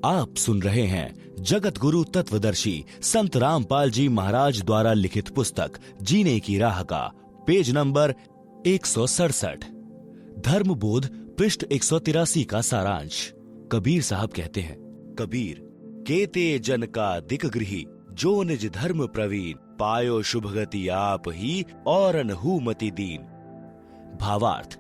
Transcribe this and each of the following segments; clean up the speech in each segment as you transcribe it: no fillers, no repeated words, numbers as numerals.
आप सुन रहे हैं जगत गुरु तत्वदर्शी संत रामपाल जी महाराज द्वारा लिखित पुस्तक जीने की राह का पेज नंबर 167 धर्मबोध पृष्ठ 183 का सारांश। कबीर साहब कहते हैं, कबीर केते जन का दिक गृही जो निज धर्म प्रवीण पायो शुभ गति आप ही और अनहु मति दीन। भावार्थ,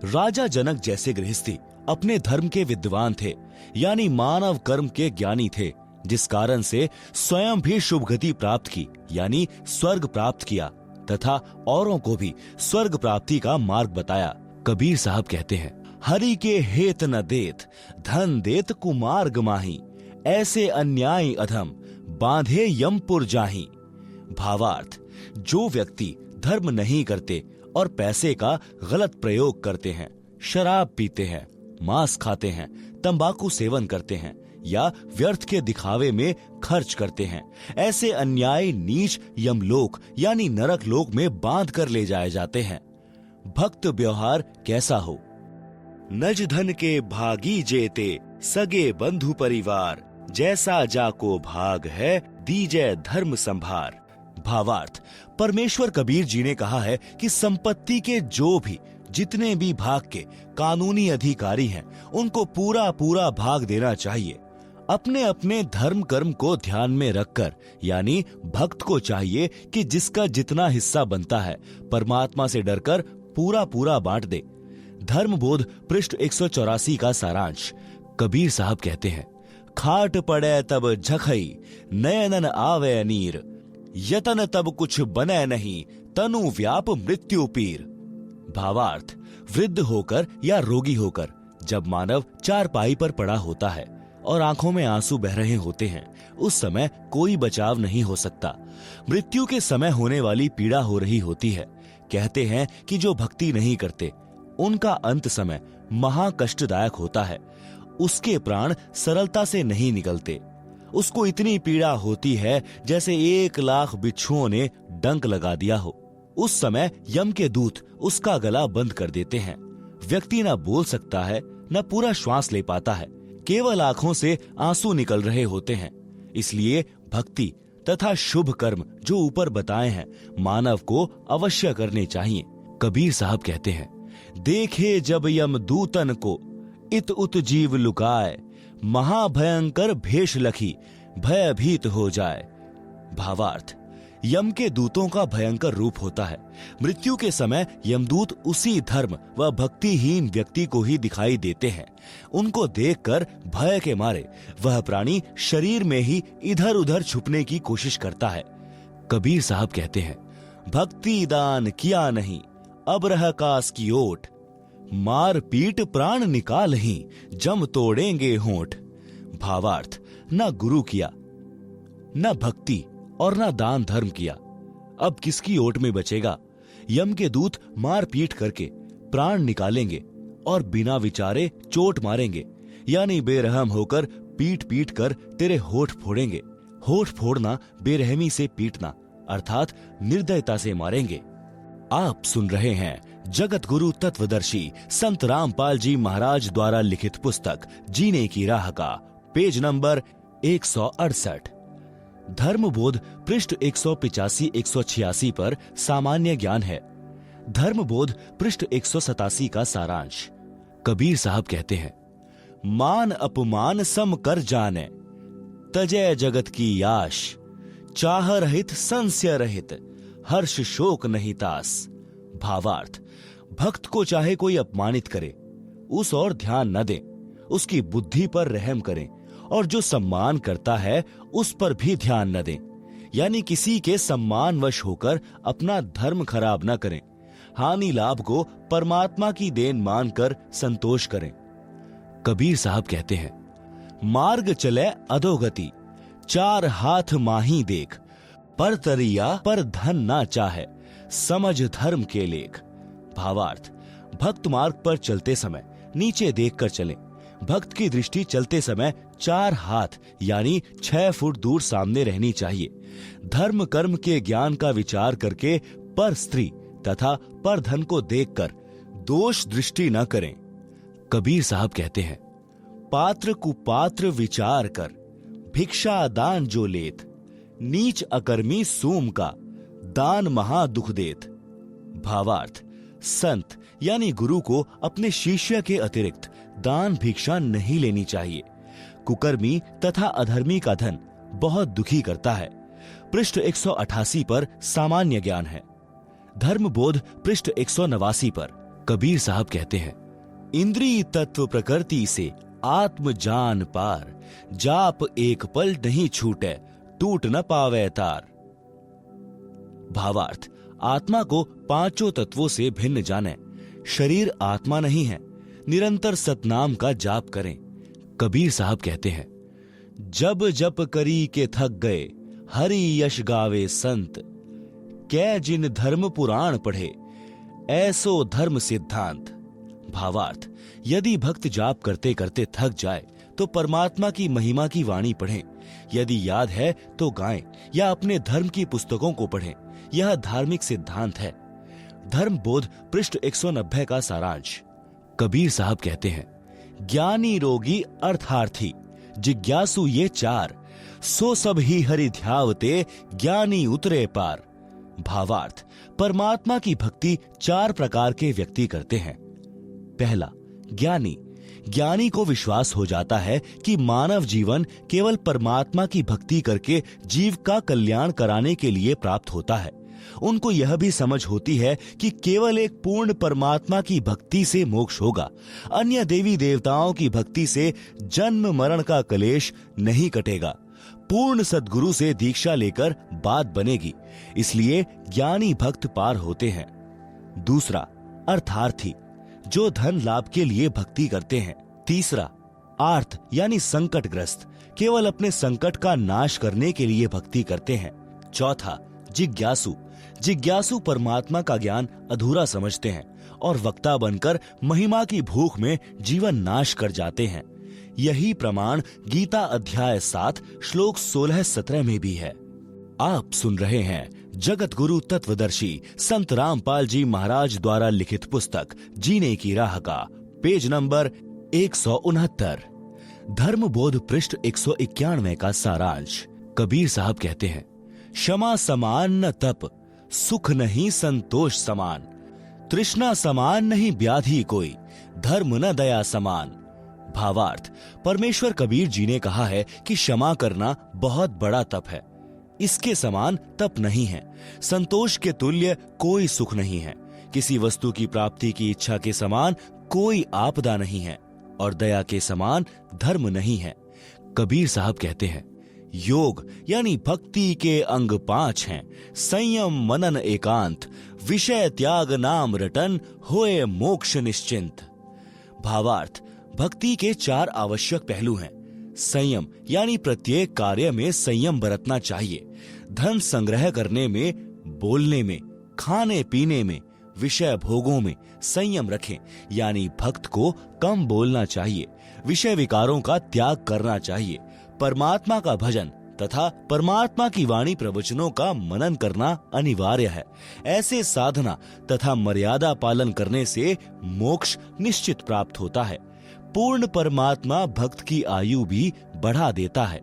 राजा जनक जैसे गृहस्थी अपने धर्म के विद्वान थे, यानी मानव कर्म के ज्ञानी थे, जिस कारण से स्वयं भी शुभ गति प्राप्त की, यानी स्वर्ग प्राप्त किया तथा औरों को भी स्वर्ग प्राप्ति का मार्ग बताया। कबीर साहब कहते हैं, हरि के हेत न देत धन देत कुमार्ग माही, ऐसे अन्याय अधम बांधे यमपुर जाही। भावार्थ, जो व्यक्ति धर्म नहीं करते और पैसे का गलत प्रयोग करते हैं, शराब पीते हैं, मांस खाते हैं, तंबाकू सेवन करते हैं या व्यर्थ के दिखावे में खर्च करते हैं, ऐसे अन्यायी नीच यमलोक यानी नरक लोक में बांध कर ले जाए जाते हैं। भक्त व्यवहार कैसा हो? नज धन के भागी जेते सगे बंधु परिवार, जैसा जाको भाग है दीजय धर्म संभार। भावार्थ, परमेश्वर कबीर जी ने कहा है कि संपत्ति के जो भी जितने भी भाग के कानूनी अधिकारी हैं, उनको पूरा पूरा भाग देना चाहिए। अपने अपने धर्म कर्म को ध्यान में रखकर, यानी भक्त को चाहिए कि जिसका जितना हिस्सा बनता है परमात्मा से डरकर पूरा पूरा बांट दे। धर्मबोध पृष्ठ 184 का सारांश। कबीर साहब कहते हैं, खाट पड़े तब झखई नयनन आवे नीर, यतन तब कुछ बने नहीं तनु व्याप मृत्यु पीर। भावार्थ, वृद्ध होकर या रोगी होकर जब मानव चारपाई पर पड़ा होता है और आंखों में आंसू बह रहे होते हैं, उस समय कोई बचाव नहीं हो सकता। मृत्यु के समय होने वाली पीड़ा हो रही होती है। कहते हैं कि जो भक्ति नहीं करते उनका अंत समय महा कष्टदायक होता है। उसके प्राण सरलता से नहीं निकलते। उसको इतनी पीड़ा होती है जैसे 1,00,000 बिच्छुओं ने डंक लगा दिया हो। उस समय यम के दूत उसका गला बंद कर देते हैं। व्यक्ति न बोल सकता है, न पूरा श्वास ले पाता है, केवल आंखों से आंसू निकल रहे होते हैं। इसलिए भक्ति तथा शुभ कर्म जो ऊपर बताए हैं, मानव को अवश्य करने चाहिए। कबीर साहब कहते हैं, देखे जब यम दूतन को इत उत जीव लुकाए, महाभयंकर भेष लखी भयभीत हो जाए। भावार्थ, यम के दूतों का भयंकर रूप होता है। मृत्यु के समय यमदूत उसी धर्म व भक्तिहीन व्यक्ति को ही दिखाई देते हैं। उनको देखकर भय के मारे वह प्राणी शरीर में ही इधर उधर छुपने की कोशिश करता है। कबीर साहब कहते हैं, भक्ति दान किया नहीं अब रह कास की ओट, मार पीट प्राण निकाल ही जम तोड़ेंगे होंठ। भावार्थ, न गुरु किया, न भक्ति और न दान धर्म किया, अब किसकी ओट में बचेगा? यम के दूत मार पीट करके प्राण निकालेंगे और बिना विचारे चोट मारेंगे, यानी बेरहम होकर पीट पीट कर तेरे होठ फोड़ेंगे। होठ फोड़ना बेरहमी से पीटना अर्थात निर्दयता से मारेंगे। आप सुन रहे हैं जगत गुरु तत्वदर्शी संत रामपाल जी महाराज द्वारा लिखित पुस्तक जीने की राह का पेज नंबर 168 धर्मबोध पृष्ठ 185-186 पर सामान्य ज्ञान है। धर्मबोध पृष्ठ 187 का सारांश। कबीर साहब कहते हैं, मान अपमान सम कर जाने तजय जगत की याश, चाह रहित संशय रहित हर्ष शोक नहीं तास। भावार्थ, भक्त को चाहे कोई अपमानित करे उस और ध्यान न दे, उसकी बुद्धि पर रहम करें, और जो सम्मान करता है उस पर भी ध्यान न दें, यानी किसी के सम्मानवश होकर अपना धर्म खराब न करें। हानि लाभ को परमात्मा की देन मानकर संतोष करें। कबीर साहब कहते हैं, मार्ग चले अधोगति चार हाथ माही देख, पर तरिया पर धन ना चाहे समझ धर्म के लेख। भावार्थ, भक्त मार्ग पर चलते समय नीचे देखकर चलें। भक्त की दृष्टि चलते समय 4 हाथ यानी 6 फुट दूर सामने रहनी चाहिए। धर्म कर्म के ज्ञान का विचार करके पर स्त्री तथा पर धन को देखकर दोष दृष्टि न करें। कबीर साहब कहते हैं, पात्र कुपात्र विचार कर, भिक्षा दान जो लेत, नीच अकर्मी सूम का, दान महा दुख देत। भावार्थ, संत यानी गुरु को अपने शिष्य के अतिरिक्त दान भिक्षा नहीं लेनी चाहिए। कुकर्मी तथा अधर्मी का धन बहुत दुखी करता है। पृष्ठ 188 पर सामान्य ज्ञान है। धर्मबोध पृष्ठ 189 पर कबीर साहब कहते हैं, इंद्रिय तत्व प्रकृति से आत्म जान पार, जाप एक पल नहीं छूटे, टूट न पावे तार। भावार्थ, आत्मा को पांचों तत्वों से भिन्न जाने। शरीर आत्मा नहीं है। निरंतर सतनाम का जाप करें। कबीर साहब कहते हैं, जब जप करी के थक गए, हरि यश गावे संत, कै जिन धर्म पुराण पढ़े, ऐसो धर्म सिद्धांत। भावार्थ, यदि भक्त जाप करते करते थक जाए तो परमात्मा की महिमा की वाणी पढ़ें। यदि याद है तो गाएं या अपने धर्म की पुस्तकों को पढ़ें। यह धार्मिक सिद्धांत है। धर्मबोध पृष्ठ 190 का सारांश। कबीर साहब कहते हैं, ज्ञानी रोगी अर्थार्थी जिज्ञासु ये चार, सो सब ही हरि ध्यावते, ज्ञानी उतरे पार। भावार्थ, परमात्मा की भक्ति चार प्रकार के व्यक्ति करते हैं। पहला, ज्ञानी। ज्ञानी को विश्वास हो जाता है कि मानव जीवन केवल परमात्मा की भक्ति करके जीव का कल्याण कराने के लिए प्राप्त होता है। उनको यह भी समझ होती है कि केवल एक पूर्ण परमात्मा की भक्ति से मोक्ष होगा। अन्य देवी देवताओं की भक्ति से जन्म मरण का कलेश नहीं कटेगा। पूर्ण सद्गुरु से दीक्षा लेकर बात बनेगी। इसलिए ज्ञानी भक्त पार होते हैं। दूसरा, अर्थार्थी, जो धन लाभ के लिए भक्ति करते हैं। तीसरा, आर्थ यानी संकटग्रस्त, केवल अपने संकट का नाश करने के लिए भक्ति करते हैं। चौथा, जिज्ञासु। जिज्ञासु परमात्मा का ज्ञान अधूरा समझते हैं और वक्ता बनकर महिमा की भूख में जीवन नाश कर जाते हैं। यही प्रमाण गीता अध्याय 7 श्लोक 16-17 में भी है। आप सुन रहे हैं जगत गुरु तत्वदर्शी संत रामपाल जी महाराज द्वारा लिखित पुस्तक जीने की राह का पेज नंबर 169, धर्मबोध पृष्ठ 191 का सारांश। कबीर साहब कहते हैं, क्षमा समान न तप, सुख नहीं संतोष समान, तृष्णा समान नहीं व्याधि कोई, धर्म न दया समान। भावार्थ, परमेश्वर कबीर जी ने कहा है कि क्षमा करना बहुत बड़ा तप है। इसके समान तप नहीं है। संतोष के तुल्य कोई सुख नहीं है। किसी वस्तु की प्राप्ति की इच्छा के समान कोई आपदा नहीं है और दया के समान धर्म नहीं है। कबीर साहब कहते हैं, योग यानी भक्ति के अंग 5 हैं। संयम मनन एकांत, विषय त्याग नाम रटन, होए मोक्ष निश्चिंत। भावार्थ, भक्ति के 4 आवश्यक पहलू हैं। संयम यानी प्रत्येक कार्य में संयम बरतना चाहिए। धन संग्रह करने में, बोलने में, खाने पीने में, विषय भोगों में संयम रखें, यानी भक्त को कम बोलना चाहिए। विषय विकारों का त्याग करना चाहिए। परमात्मा का भजन तथा परमात्मा की वाणी प्रवचनों का मनन करना अनिवार्य है। ऐसे साधना तथा मर्यादा पालन करने से मोक्ष निश्चित प्राप्त होता है। पूर्ण परमात्मा भक्त की आयु भी बढ़ा देता है।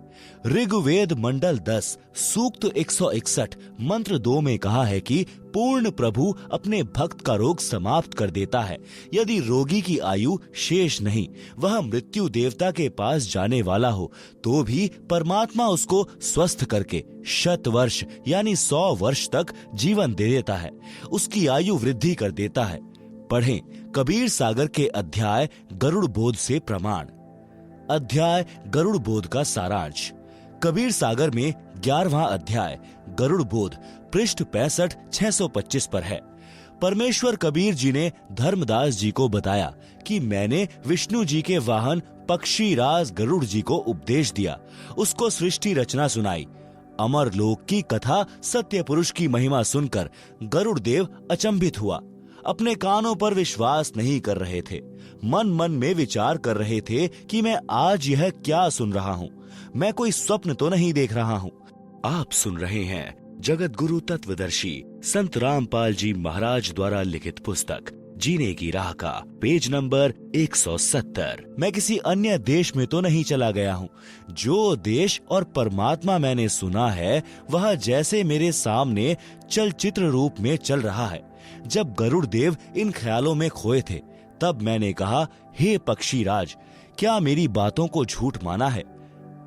ऋग्वेद मंडल 10 सूक्त 161 मंत्र 2 में कहा है कि पूर्ण प्रभु अपने भक्त का रोग समाप्त कर देता है। यदि रोगी की आयु शेष नहीं, वह मृत्यु देवता के पास जाने वाला हो, तो भी परमात्मा उसको स्वस्थ करके 100 वर्ष यानी 100 वर्ष तक जीवन दे देता है। उसकी आयु वृद्धि कर देता है। पढ़ें कबीर सागर के अध्याय गरुड़ बोध से प्रमाण। अध्याय गरुड़ बोध का सारांश। कबीर सागर में 11वां अध्याय गरुड़ बोध पृष्ठ 65-625 पर है। परमेश्वर कबीर जी ने धर्मदास जी को बताया कि मैंने विष्णु जी के वाहन पक्षीराज गरुड़ जी को उपदेश दिया, उसको सृष्टि रचना सुनाई। अमर लोक की कथा सत्य पुरुष की महिमा सुनकर गरुड़ देव अचंभित हुआ। अपने कानों पर विश्वास नहीं कर रहे थे। मन मन में विचार कर रहे थे कि मैं आज यह क्या सुन रहा हूँ। मैं कोई स्वप्न तो नहीं देख रहा हूँ। आप सुन रहे हैं जगत गुरु तत्वदर्शी संत रामपाल जी महाराज द्वारा लिखित पुस्तक जीने की राह का पेज नंबर 170। मैं किसी अन्य देश में तो नहीं चला गया हूँ। जो देश और परमात्मा मैंने सुना है वह जैसे मेरे सामने चलचित्र रूप में चल रहा है। जब गरुड़ देव इन ख्यालों में खोए थे तब मैंने कहा, हे पक्षीराज, क्या मेरी बातों को झूठ माना है?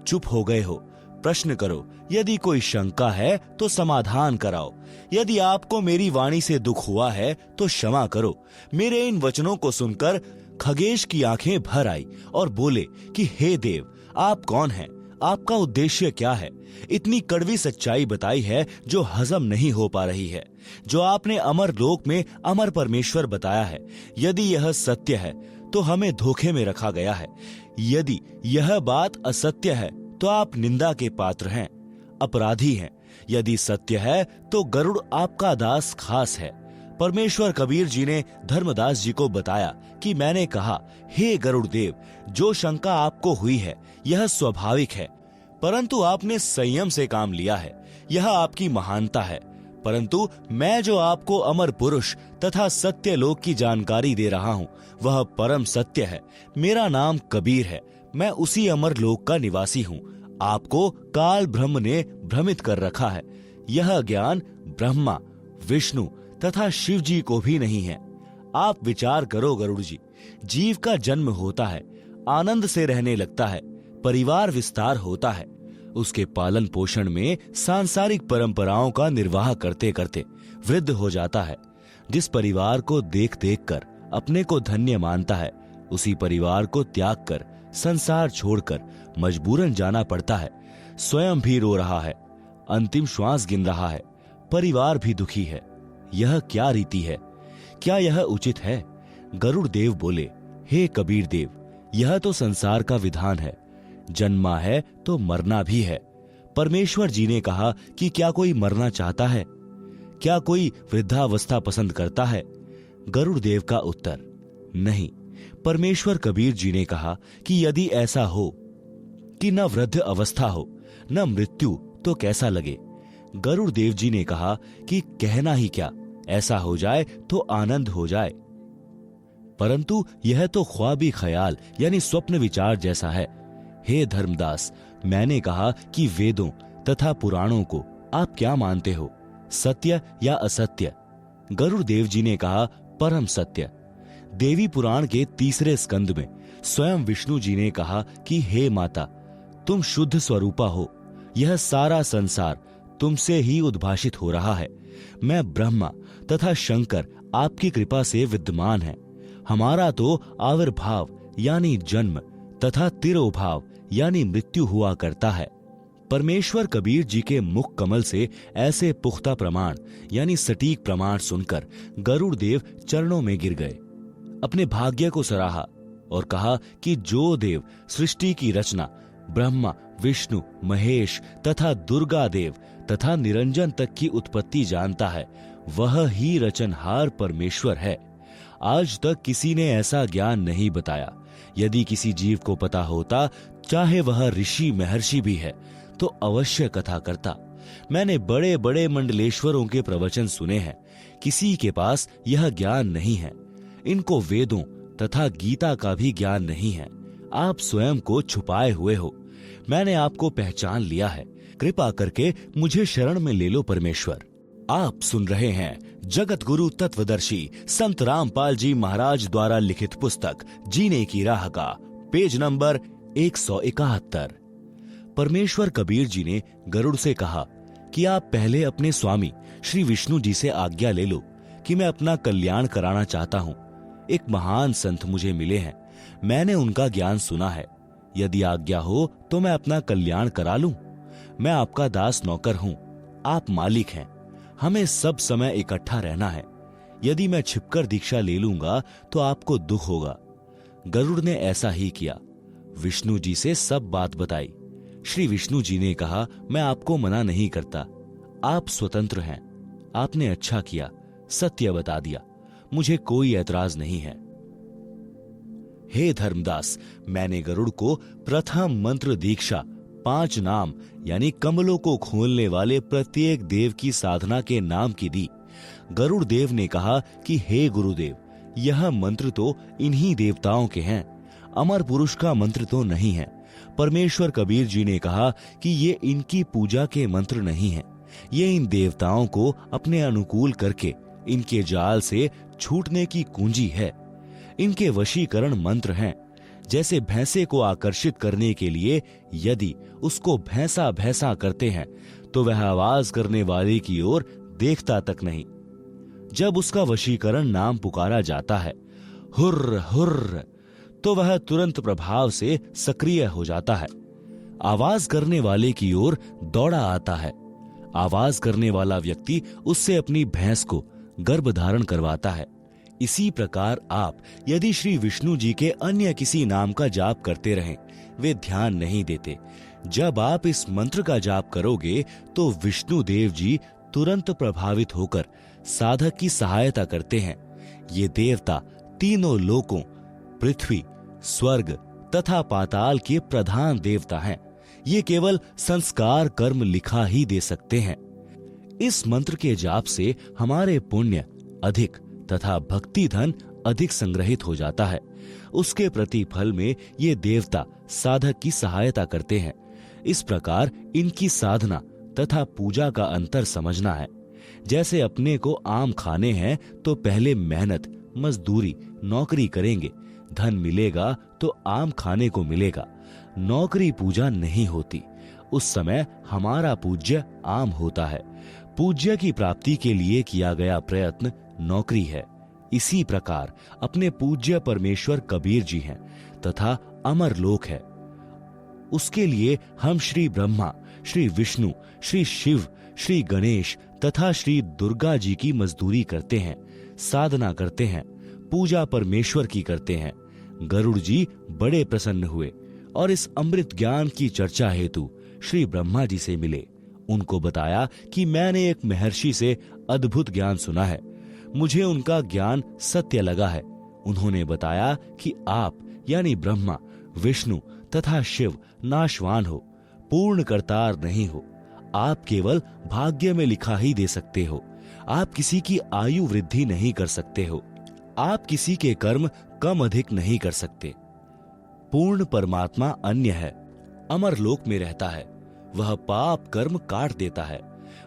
चुप हो गए हो। प्रश्न करो, यदि कोई शंका है तो समाधान कराओ। यदि आपको मेरी वाणी से दुख हुआ है तो क्षमा करो। मेरे इन वचनों को सुनकर खगेश की आंखें भर आई और बोले कि हे देव, आप कौन हैं? आपका उद्देश्य क्या है? इतनी कड़वी सच्चाई बताई है जो हजम नहीं हो पा रही है, जो आपने अमर लोक में अमर परमेश्वर बताया है। यदि यह सत्य है तो हमें धोखे में रखा गया है। यदि यह बात असत्य है तो आप निंदा के पात्र हैं, अपराधी हैं। यदि सत्य है तो गरुड़ आपका दास खास है। परमेश्वर कबीर जी ने धर्मदास जी को बताया कि मैंने कहा, हे गरुड़ देव, जो शंका आपको हुई है यह स्वाभाविक है, परंतु आपने संयम से काम लिया है। यह आपकी महानता है। परंतु मैं जो आपको अमर पुरुष तथा सत्य लोक की जानकारी दे रहा हूँ वह परम सत्य है। मेरा नाम कबीर है। मैं उसी अमर लोक का निवासी हूँ। आपको काल ब्रह्म ने भ्रमित कर रखा है। यह ज्ञान ब्रह्मा, विष्णु तथा शिव जी को भी नहीं है। आप विचार करो गरुड़ जी, जीव का जन्म होता है, आनंद से रहने लगता है, परिवार विस्तार होता है, उसके पालन पोषण में सांसारिक परंपराओं का निर्वाह करते करते वृद्ध हो जाता है। जिस परिवार को देख देख कर अपने को धन्य मानता है, उसी परिवार को त्याग कर, संसार छोड़कर मजबूरन जाना पड़ता है। स्वयं भी रो रहा है, अंतिम श्वास गिन रहा है, परिवार भी दुखी है। यह क्या रीति है? क्या यह उचित है? गरुड़ देव बोले, हे कबीर देव, यह तो संसार का विधान है। जन्मा है तो मरना भी है। परमेश्वर जी ने कहा कि क्या कोई मरना चाहता है? क्या कोई वृद्धावस्था पसंद करता है? गरुड़ देव का उत्तर, नहीं। परमेश्वर कबीर जी ने कहा कि यदि ऐसा हो कि न वृद्ध अवस्था हो न मृत्यु तो कैसा लगे? गरुड़ देव जी ने कहा कि कहना ही क्या, ऐसा हो जाए तो आनंद हो जाए। परंतु यह तो ख्वाबी ख्याल यानी स्वप्न विचार जैसा है। हे धर्मदास, मैंने कहा कि वेदों तथा पुराणों को आप क्या मानते हो, सत्य या असत्य? गरुड़ देव जी ने कहा, परम सत्य। देवी पुराण के 3 स्कंद में स्वयं विष्णु जी ने कहा कि हे माता, तुम शुद्ध स्वरूपा हो। यह सारा संसार तुमसे ही उद्भाषित हो रहा है। मैं ब्रह्मा तथा शंकर आपकी कृपा से विद्यमान है। हमारा तो आविर्भाव यानी जन्म तथा तिरोभाव यानी मृत्यु हुआ करता है। परमेश्वर कबीर जी के मुख कमल से ऐसे पुख्ता प्रमाण यानी सटीक प्रमाण सुनकर गरुड़ देव चरणों में गिर गए, अपने भाग्य को सराहा और कहा कि जो देव सृष्टि की रचना ब्रह्मा, विष्णु, महेश तथा दुर्गा देव तथा निरंजन तक की उत्पत्ति जानता है, वह ही रचनहार परमेश्वर है। आज तक किसी ने ऐसा ज्ञान नहीं बताया। यदि किसी जीव को पता होता, चाहे वह ऋषि महर्षि भी है, तो अवश्य कथा करता। मैंने बड़े बड़े मंडलेश्वरों के प्रवचन सुने हैं, किसी के पास यह ज्ञान नहीं है। इनको वेदों तथा गीता का भी ज्ञान नहीं है। आप स्वयं को छुपाए हुए हो। मैंने आपको पहचान लिया है। कृपा करके मुझे शरण में ले लो परमेश्वर। आप सुन रहे हैं जगत गुरु तत्वदर्शी संत रामपाल जी महाराज द्वारा लिखित पुस्तक जीने की राह का पेज नंबर 171। परमेश्वर कबीर जी ने गरुड़ से कहा कि आप पहले अपने स्वामी श्री विष्णु जी से आज्ञा ले लो कि मैं अपना कल्याण कराना चाहता हूँ। एक महान संत मुझे मिले हैं, मैंने उनका ज्ञान सुना है। यदि आज्ञा हो तो मैं अपना कल्याण करा लूं। मैं आपका दास नौकर हूँ, आप मालिक हैं। हमें सब समय इकट्ठा रहना है। यदि मैं छिपकर दीक्षा ले लूंगा तो आपको दुख होगा। गरुड़ ने ऐसा ही किया, विष्णु जी से सब बात बताई। श्री विष्णु जी ने कहा, मैं आपको मना नहीं करता, आप स्वतंत्र हैं। आपने अच्छा किया, सत्य बता दिया, मुझे कोई ऐतराज नहीं है। हे धर्मदास, मैंने गरुड़ को प्रथम मंत्र दीक्षा 5 नाम यानी कमलों को खोलने वाले प्रत्येक देव की साधना के नाम की दी। गरुड़ देव ने कहा कि हे गुरुदेव, यह मंत्र तो इन्हीं देवताओं के हैं, अमर पुरुष का मंत्र तो नहीं है। परमेश्वर कबीर जी ने कहा कि ये इनकी पूजा के मंत्र नहीं है, ये इन देवताओं को अपने अनुकूल करके इनके जाल से छूटने की कुंजी है। इनके वशीकरण मंत्र हैं। जैसे भैंसे को आकर्षित करने के लिए यदि उसको भैंसा भैंसा करते हैं तो वह आवाज करने वाले की ओर देखता तक नहीं। जब उसका वशीकरण नाम पुकारा जाता है, हुर्र हुर्र, तो वह तुरंत प्रभाव से सक्रिय हो जाता है। आवाज करने वाले की ओर दौड़ा आता है। आवाज करने वाला व्यक्ति उससे अपनी भैंस को गर्भ धारण करवाता है। इसी प्रकार आप यदि श्री विष्णु जी के अन्य किसी नाम का जाप करते रहें, वे ध्यान नहीं देते। जब आप इस मंत्र का जाप करोगे तो विष्णु देव जी तुरंत प्रभावित होकर साधक की सहायता करते हैं। ये देवता तीनों लोकों, पृथ्वी, स्वर्ग तथा पाताल के प्रधान देवता हैं। ये केवल संस्कार कर्म लिखा ही दे सकते हैं। इस मंत्र के जाप से हमारे पुण्य अधिक तथा भक्ति धन अधिक संग्रहित हो जाता है। उसके प्रतिफल में ये देवता साधक की सहायता करते हैं। इस प्रकार इनकी साधना तथा पूजा का अंतर समझना है। जैसे अपने को आम खाने हैं तो पहले मेहनत, मजदूरी, नौकरी करेंगे, धन मिलेगा तो आम खाने को मिलेगा। नौकरी पूजा नहीं होती, उस समय हमारा पूज्य आम होता है। पूज्य की प्राप्ति के लिए किया गया प्रयत्न नौकरी है। इसी प्रकार अपने पूज्य परमेश्वर कबीर जी हैं तथा अमर लोक है। उसके लिए हम श्री ब्रह्मा, श्री विष्णु, श्री शिव, श्री गणेश तथा श्री दुर्गा जी की मजदूरी करते हैं, साधना करते हैं, पूजा परमेश्वर की करते हैं। गरुड़ जी बड़े प्रसन्न हुए और इस अमृत ज्ञान की चर्चा हेतु श्री ब्रह्मा जी से मिले। उनको बताया कि मैंने एक महर्षि से अद्भुत ज्ञान सुना है, मुझे उनका ज्ञान सत्य लगा है। उन्होंने बताया कि आप यानी ब्रह्मा, विष्णु तथा शिव नाशवान हो, पूर्ण करतार नहीं हो। आप केवल भाग्य में लिखा ही दे सकते हो। आप किसी की आयु वृद्धि नहीं कर सकते हो। आप किसी के कर्म कम अधिक नहीं कर सकते। पूर्ण परमात्मा अन्य है, अमर लोक में रहता है। वह पाप कर्म काट देता है,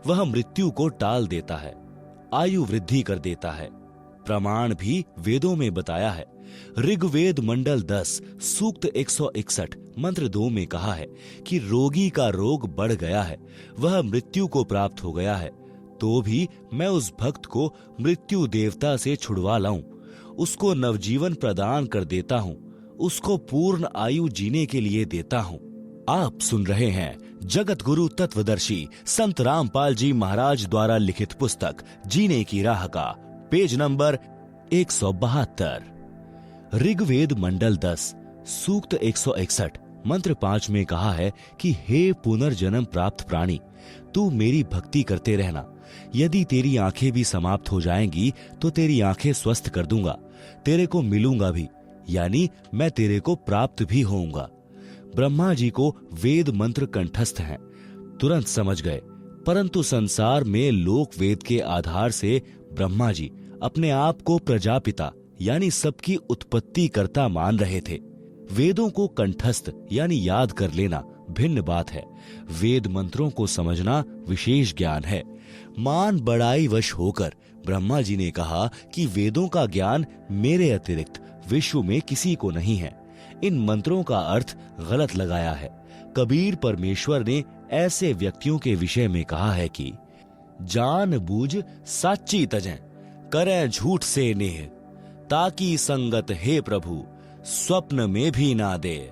वह मृत्यु को टाल देता है, आयु वृद्धि कर देता है। प्रमाण भी वेदों में बताया है। ऋग्वेद मंडल 10 सूक्त 161 मंत्र 2 में कहा है कि रोगी का रोग बढ़ गया है, वह मृत्यु को प्राप्त हो गया है, तो भी मैं उस भक्त को मृत्यु देवता से छुड़वा लाऊं, उसको नवजीवन प्रदान कर देता हूं, उसको पूर्ण आयु जीने के लिए देता हूं। आप सुन रहे हैं जगत गुरु तत्वदर्शी संत रामपाल जी महाराज द्वारा लिखित पुस्तक जीने की राह का पेज नंबर 172। ऋग्वेद मंडल 10 सूक्त 161 मंत्र 5 में कहा है कि हे पुनर्जन्म प्राप्त प्राणी, तू मेरी भक्ति करते रहना। यदि तेरी आंखें भी समाप्त हो जाएंगी तो तेरी आंखें स्वस्थ कर दूंगा, तेरे को मिलूंगा भी, यानी मैं तेरे को प्राप्त भी होऊंगा। ब्रह्मा जी को वेद मंत्र कंठस्थ हैं, तुरंत समझ गए, परंतु संसार में लोक वेद के आधार से ब्रह्मा जी अपने आप को प्रजापिता यानी सबकी उत्पत्ति कर्ता मान रहे थे। वेदों को कंठस्थ यानी याद कर लेना भिन्न बात है, वेद मंत्रों को समझना विशेष ज्ञान है। मान बड़ाई वश होकर ब्रह्मा जी ने कहा कि वेदों का ज्ञान मेरे अतिरिक्त विश्व में किसी को नहीं है। इन मंत्रों का अर्थ गलत लगाया है। कबीर परमेश्वर ने ऐसे व्यक्तियों के विषय में कहा है कि जान बूझ साची तजें, करें झूठ से नेह, ताकि संगत हे प्रभु स्वप्न में भी ना दे।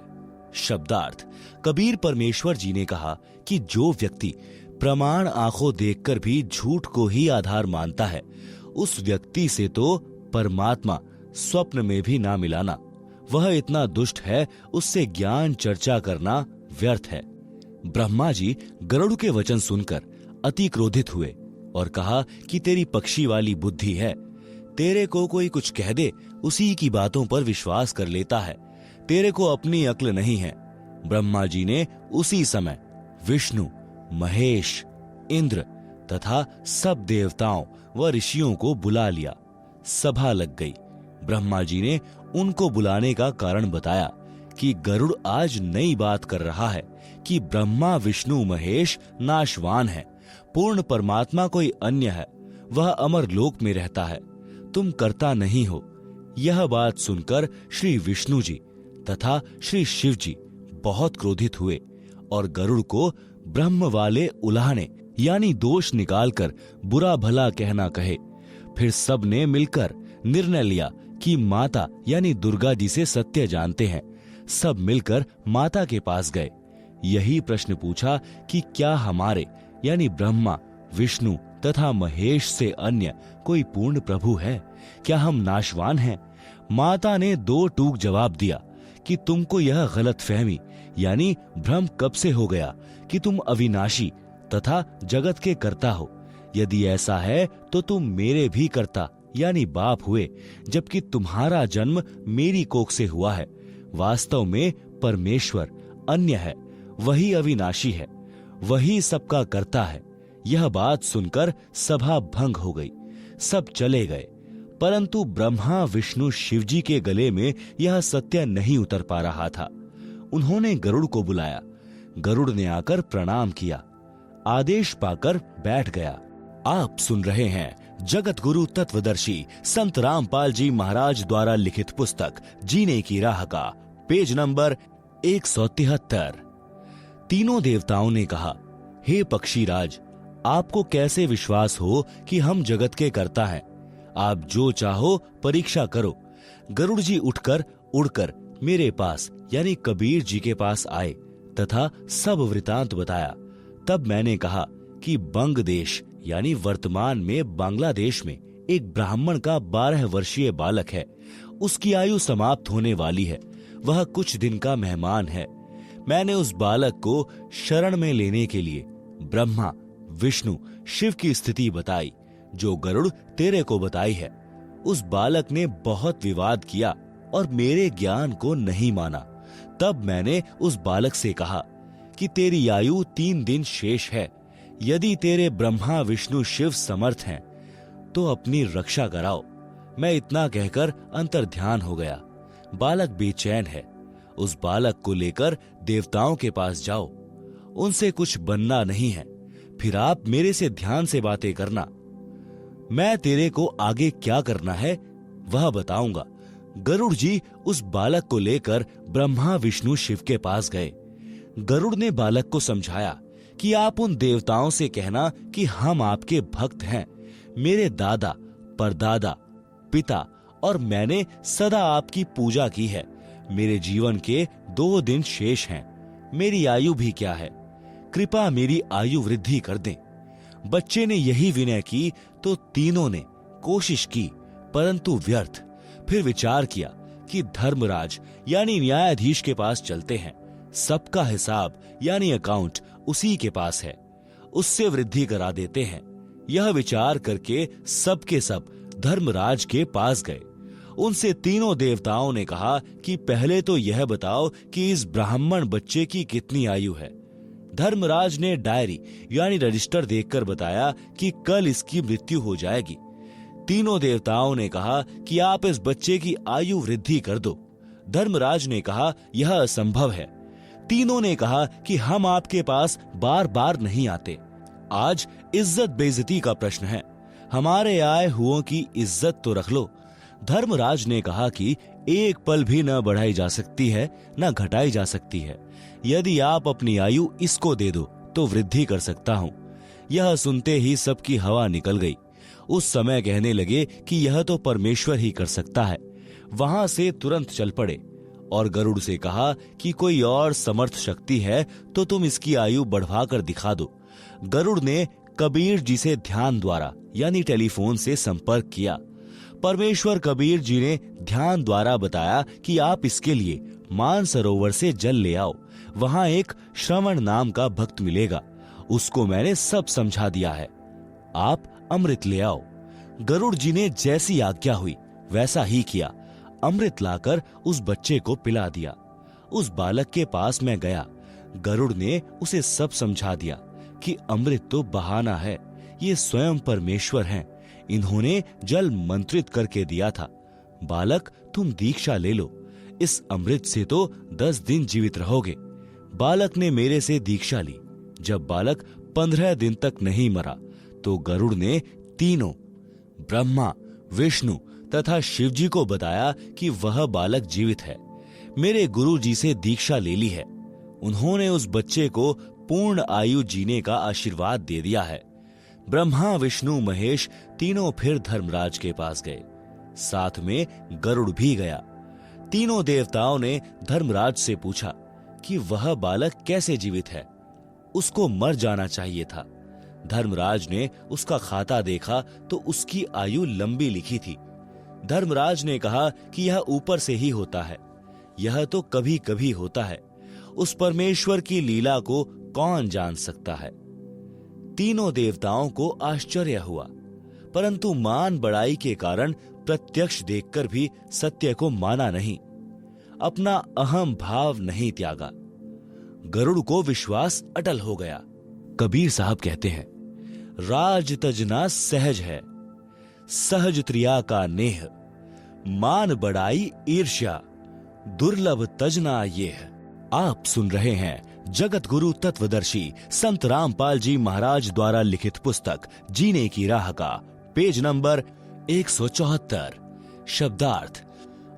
शब्दार्थ, कबीर परमेश्वर जी ने कहा कि जो व्यक्ति प्रमाण आंखों देखकर भी झूठ को ही आधार मानता है, उस व्यक्ति से तो परमात्मा स्वप्न में भी ना मिलाना। वह इतना दुष्ट है, उससे ज्ञान चर्चा करना व्यर्थ है। ब्रह्मा जी गरुड़ के वचन सुनकर अति क्रोधित हुए और कहा कि तेरी पक्षी वाली बुद्धि है, तेरे को कोई कुछ कह दे उसी की बातों पर विश्वास कर लेता है, तेरे को अपनी अक्ल नहीं है। ब्रह्मा जी ने उसी समय विष्णु, महेश, इंद्र तथा सब देवताओं व ऋषियों को बुला लिया। सभा लग गई। ब्रह्मा जी ने उनको बुलाने का कारण बताया कि गरुड़ आज नई बात कर रहा है कि ब्रह्मा विष्णु महेश नाशवान है, पूर्ण परमात्मा कोई अन्य है, वह अमर लोक में रहता है, तुम करता नहीं हो। यह बात सुनकर श्री विष्णु जी तथा श्री शिव जी बहुत क्रोधित हुए और गरुड़ को ब्रह्म वाले उलाहने यानी दोष निकालकर बुरा भला कहना कहे। फिर सब ने मिलकर निर्णय लिया कि माता यानी दुर्गा जी से सत्य जानते हैं। सब मिलकर माता के पास गए। यही प्रश्न पूछा कि क्या हमारे यानी ब्रह्मा विष्णु तथा महेश से अन्य कोई पूर्ण प्रभु है? क्या हम नाशवान हैं? माता ने दो टूक जवाब दिया कि तुमको यह गलतफहमी यानी भ्रम कब से हो गया कि तुम अविनाशी तथा जगत के कर्ता हो। यदि ऐसा है तो तुम मेरे भी कर्ता यानी बाप हुए, जबकि तुम्हारा जन्म मेरी कोख से हुआ है। वास्तव में परमेश्वर अन्य है, वही अविनाशी है, वही सबका कर्ता है। यह बात सुनकर सभा भंग हो गई। सब चले गए, परंतु ब्रह्मा विष्णु शिवजी के गले में यह सत्य नहीं उतर पा रहा था। उन्होंने गरुड़ को बुलाया। गरुड़ ने आकर प्रणाम किया, आदेश पाकर बैठ गया। आप सुन रहे हैं जगत गुरु तत्वदर्शी संत रामपाल जी महाराज द्वारा लिखित पुस्तक जीने की राह का पेज नंबर 173। तीनों देवताओं ने कहा, हे पक्षीराज, आपको कैसे विश्वास हो कि हम जगत के कर्ता हैं? आप जो चाहो परीक्षा करो। गरुड़ जी उठकर उड़कर मेरे पास यानी कबीर जी के पास आए तथा सब वृतांत बताया। तब मैंने कहा कि बंग देश यानी वर्तमान में बांग्लादेश में एक ब्राह्मण का 12 वर्षीय बालक है। उसकी आयु समाप्त होने वाली है। वह कुछ दिन का मेहमान है। मैंने उस बालक को शरण में लेने के लिए ब्रह्मा विष्णु शिव की स्थिति बताई, जो गरुड़ तेरे को बताई है। उस बालक ने बहुत विवाद किया और मेरे ज्ञान को नहीं माना। तब मैंने उस बालक से कहा कि तेरी आयु 3 दिन शेष है। यदि तेरे ब्रह्मा विष्णु शिव समर्थ हैं तो अपनी रक्षा कराओ। मैं इतना कहकर अंतर्ध्यान हो गया। बालक बेचैन है। उस बालक को लेकर देवताओं के पास जाओ। उनसे कुछ बनना नहीं है। फिर आप मेरे से ध्यान से बातें करना। मैं तेरे को आगे क्या करना है वह बताऊंगा। गरुड़ जी उस बालक को लेकर ब्रह्मा विष्णु शिव के पास गए। गरुड़ ने बालक को समझाया कि आप उन देवताओं से कहना कि हम आपके भक्त हैं। मेरे दादा परदादा पिता और मैंने सदा आपकी पूजा की है। मेरे जीवन के 2 दिन शेष हैं। मेरी आयु भी क्या है, कृपा मेरी आयु वृद्धि कर दें। बच्चे ने यही विनय की तो तीनों ने कोशिश की, परंतु व्यर्थ। फिर विचार किया कि धर्मराज यानी न्यायाधीश के पास चलते हैं। सबका हिसाब यानी अकाउंट उसी के पास है, उससे वृद्धि करा देते हैं। यह विचार करके सब के सब धर्मराज के पास गए। उनसे तीनों देवताओं ने कहा कि पहले तो यह बताओ कि इस ब्राह्मण बच्चे की कितनी आयु है। धर्मराज ने डायरी यानी रजिस्टर देखकर बताया कि कल इसकी मृत्यु हो जाएगी। तीनों देवताओं ने कहा कि आप इस बच्चे की आयु वृद्धि कर दो। धर्मराज ने कहा यह असंभव है। तीनों ने कहा कि हम आपके पास बार बार नहीं आते। आज इज्जत बेइज्जती का प्रश्न है। हमारे आए हुओं की इज्जत तो रख लो। धर्मराज ने कहा कि एक पल भी न बढ़ाई जा सकती है न घटाई जा सकती है। यदि आप अपनी आयु इसको दे दो तो वृद्धि कर सकता हूँ। यह सुनते ही सबकी हवा निकल गई। उस समय कहने लगे कि यह तो परमेश्वर ही कर सकता है। वहां से तुरंत चल पड़े और गरुड़ से कहा कि कोई और समर्थ शक्ति है तो तुम इसकी आयु बढ़वा कर दिखा दो। गरुड़ ने कबीर जी से ध्यान द्वारा यानी टेलीफोन से संपर्क किया। परमेश्वर कबीर जी ने ध्यान द्वारा बताया कि आप इसके लिए मानसरोवर से जल ले आओ। वहां एक श्रवण नाम का भक्त मिलेगा, उसको मैंने सब समझा दिया है। आप अमृत ले आओ। गरुड़ जी ने जैसी आज्ञा हुई वैसा ही किया। अमृत लाकर उस बच्चे को पिला दिया। उस बालक के पास मैं गया। गरुड़ ने उसे सब समझा दिया कि अमृत तो बहाना है, ये स्वयं परमेश्वर हैं। इन्होंने जल मंत्रित करके दिया था। बालक तुम दीक्षा ले लो, इस अमृत से तो 10 दिन जीवित रहोगे। बालक ने मेरे से दीक्षा ली। जब बालक 15 दिन तक नहीं मरा तो गरुड़ ने तीनों ब्रह्मा, विष्णु तथा शिवजी को बताया कि वह बालक जीवित है। मेरे गुरु जी से दीक्षा ले ली है। उन्होंने उस बच्चे को पूर्ण आयु जीने का आशीर्वाद दे दिया है। ब्रह्मा, विष्णु, महेश तीनों फिर धर्मराज के पास गए। साथ में गरुड़ भी गया। तीनों देवताओं ने धर्मराज से पूछा कि वह बालक कैसे जीवित है, उसको मर जाना चाहिए था। धर्मराज ने उसका खाता देखा तो उसकी आयु लंबी लिखी थी। धर्मराज ने कहा कि यह ऊपर से ही होता है, यह तो कभी कभी होता है, उस परमेश्वर की लीला को कौन जान सकता है। तीनों देवताओं को आश्चर्य हुआ, परंतु मान बड़ाई के कारण प्रत्यक्ष देखकर भी सत्य को माना नहीं, अपना अहम भाव नहीं त्यागा। गरुड़ को विश्वास अटल हो गया। कबीर साहब कहते हैं, राज तजना सहज है, सहज त्रिया का नेह, मान बड़ाई ईर्ष्या, दुर्लभ तजना ये है। आप सुन रहे हैं जगत गुरु तत्वदर्शी संत रामपाल जी महाराज द्वारा लिखित पुस्तक जीने की राह का पेज नंबर 174। शब्दार्थ।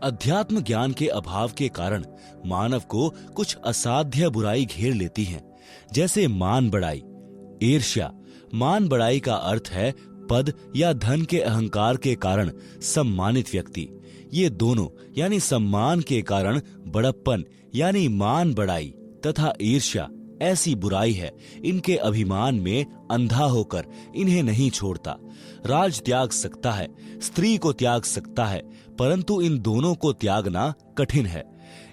अध्यात्म ज्ञान के अभाव के कारण मानव को कुछ असाध्य बुराई घेर लेती है, जैसे मान बड़ाई, ईर्ष्या। मान बड़ाई का अर्थ है पद या धन के अहंकार के कारण सम्मानित व्यक्ति। ये दोनों यानी सम्मान के कारण बड़प्पन यानी मान बड़ाई तथा ईर्ष्या ऐसी बुराई है, इनके अभिमान में अंधा होकर इन्हें नहीं छोड़ता। राज त्याग सकता है, स्त्री को त्याग सकता है, परंतु इन दोनों को त्यागना कठिन है।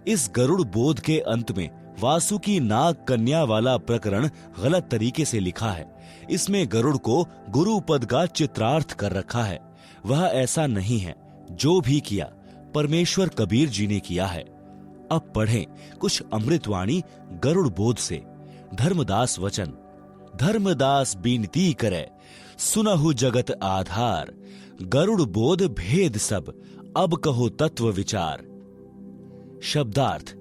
इस गरुड़ बोध के अंत में वासुकी नाग कन्या वाला प्रकरण गलत तरीके से लिखा है। इसमें गरुड़ को गुरु पद का चित्रार्थ कर रखा है। वह ऐसा नहीं है। जो भी किया परमेश्वर कबीर जी ने किया है। अब पढ़ें कुछ अमृतवाणी गरुड़ बोध से। धर्मदास वचन। धर्मदास बीनती करे, सुनहु जगत आधार, गरुड़ बोध भेद सब, अब कहो तत्व विचार। शब्दार्थ।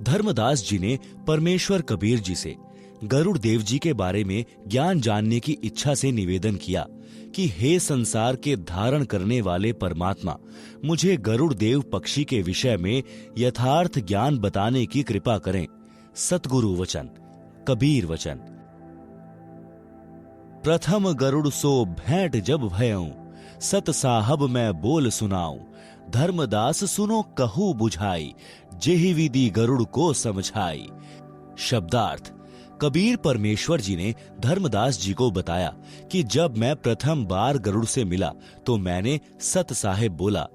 धर्मदास जी ने परमेश्वर कबीर जी से गरुड़ देव जी के बारे में ज्ञान जानने की इच्छा से निवेदन किया कि हे संसार के धारण करने वाले परमात्मा, मुझे गरुड़ देव पक्षी के विषय में यथार्थ ज्ञान बताने की कृपा करें। सतगुरु वचन, कबीर वचन। प्रथम गरुड़ सो भेंट जब भयऊं, सत साहब मैं बोल सुनाऊं, धर्मदास सुनो कहू बुझाई, जेहि विधि गरुड़ को समझाई। शब्दार्थ। कबीर परमेश्वर जी ने धर्मदास जी को बताया कि जब मैं प्रथम बार गरुड़ से मिला तो मैंने सत साहेब बोला,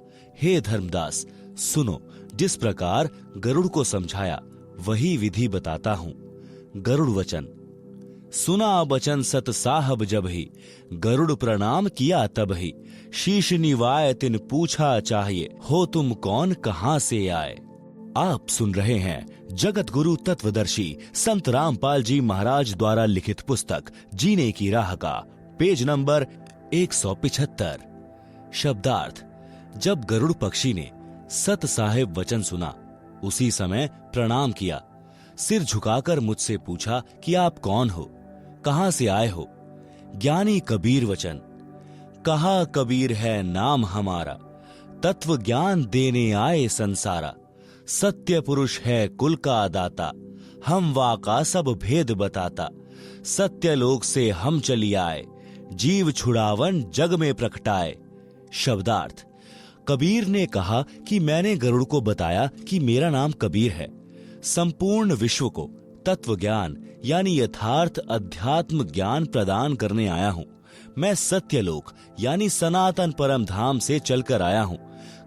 हे धर्मदास सुनो, जिस प्रकार गरुड़ को समझाया वही विधि बताता हूं। गरुड़ वचन। सुना बचन सत साहब जब ही, गरुड़ प्रणाम किया तब ही, शीश निवाय तिन पूछा चाहिए, हो तुम कौन कहां से आए। आप सुन रहे हैं जगत गुरु तत्वदर्शी संत रामपाल जी महाराज द्वारा लिखित पुस्तक जीने की राह का पेज नंबर 175। शब्दार्थ। जब गरुड़ पक्षी ने सत साहेब वचन सुना, उसी समय प्रणाम किया, सिर झुकाकर मुझसे पूछा कि आप कौन हो, कहां से आए हो। ज्ञानी कबीर वचन। कहा कबीर है नाम हमारा, तत्व ज्ञान देने आए संसारा, सत्य पुरुष है कुल का दाता, हम वाका सब भेद बताता, सत्य लोक से हम चली आए, जीव छुड़ावन जग में प्रकटाए। शब्दार्थ। कबीर ने कहा कि मैंने गरुड़ को बताया कि मेरा नाम कबीर है। संपूर्ण विश्व को तत्व ज्ञान यानी यथार्थ अध्यात्म ज्ञान प्रदान करने आया हूं। मैं सत्यलोक यानी सनातन परम धाम से चलकर आया हूं।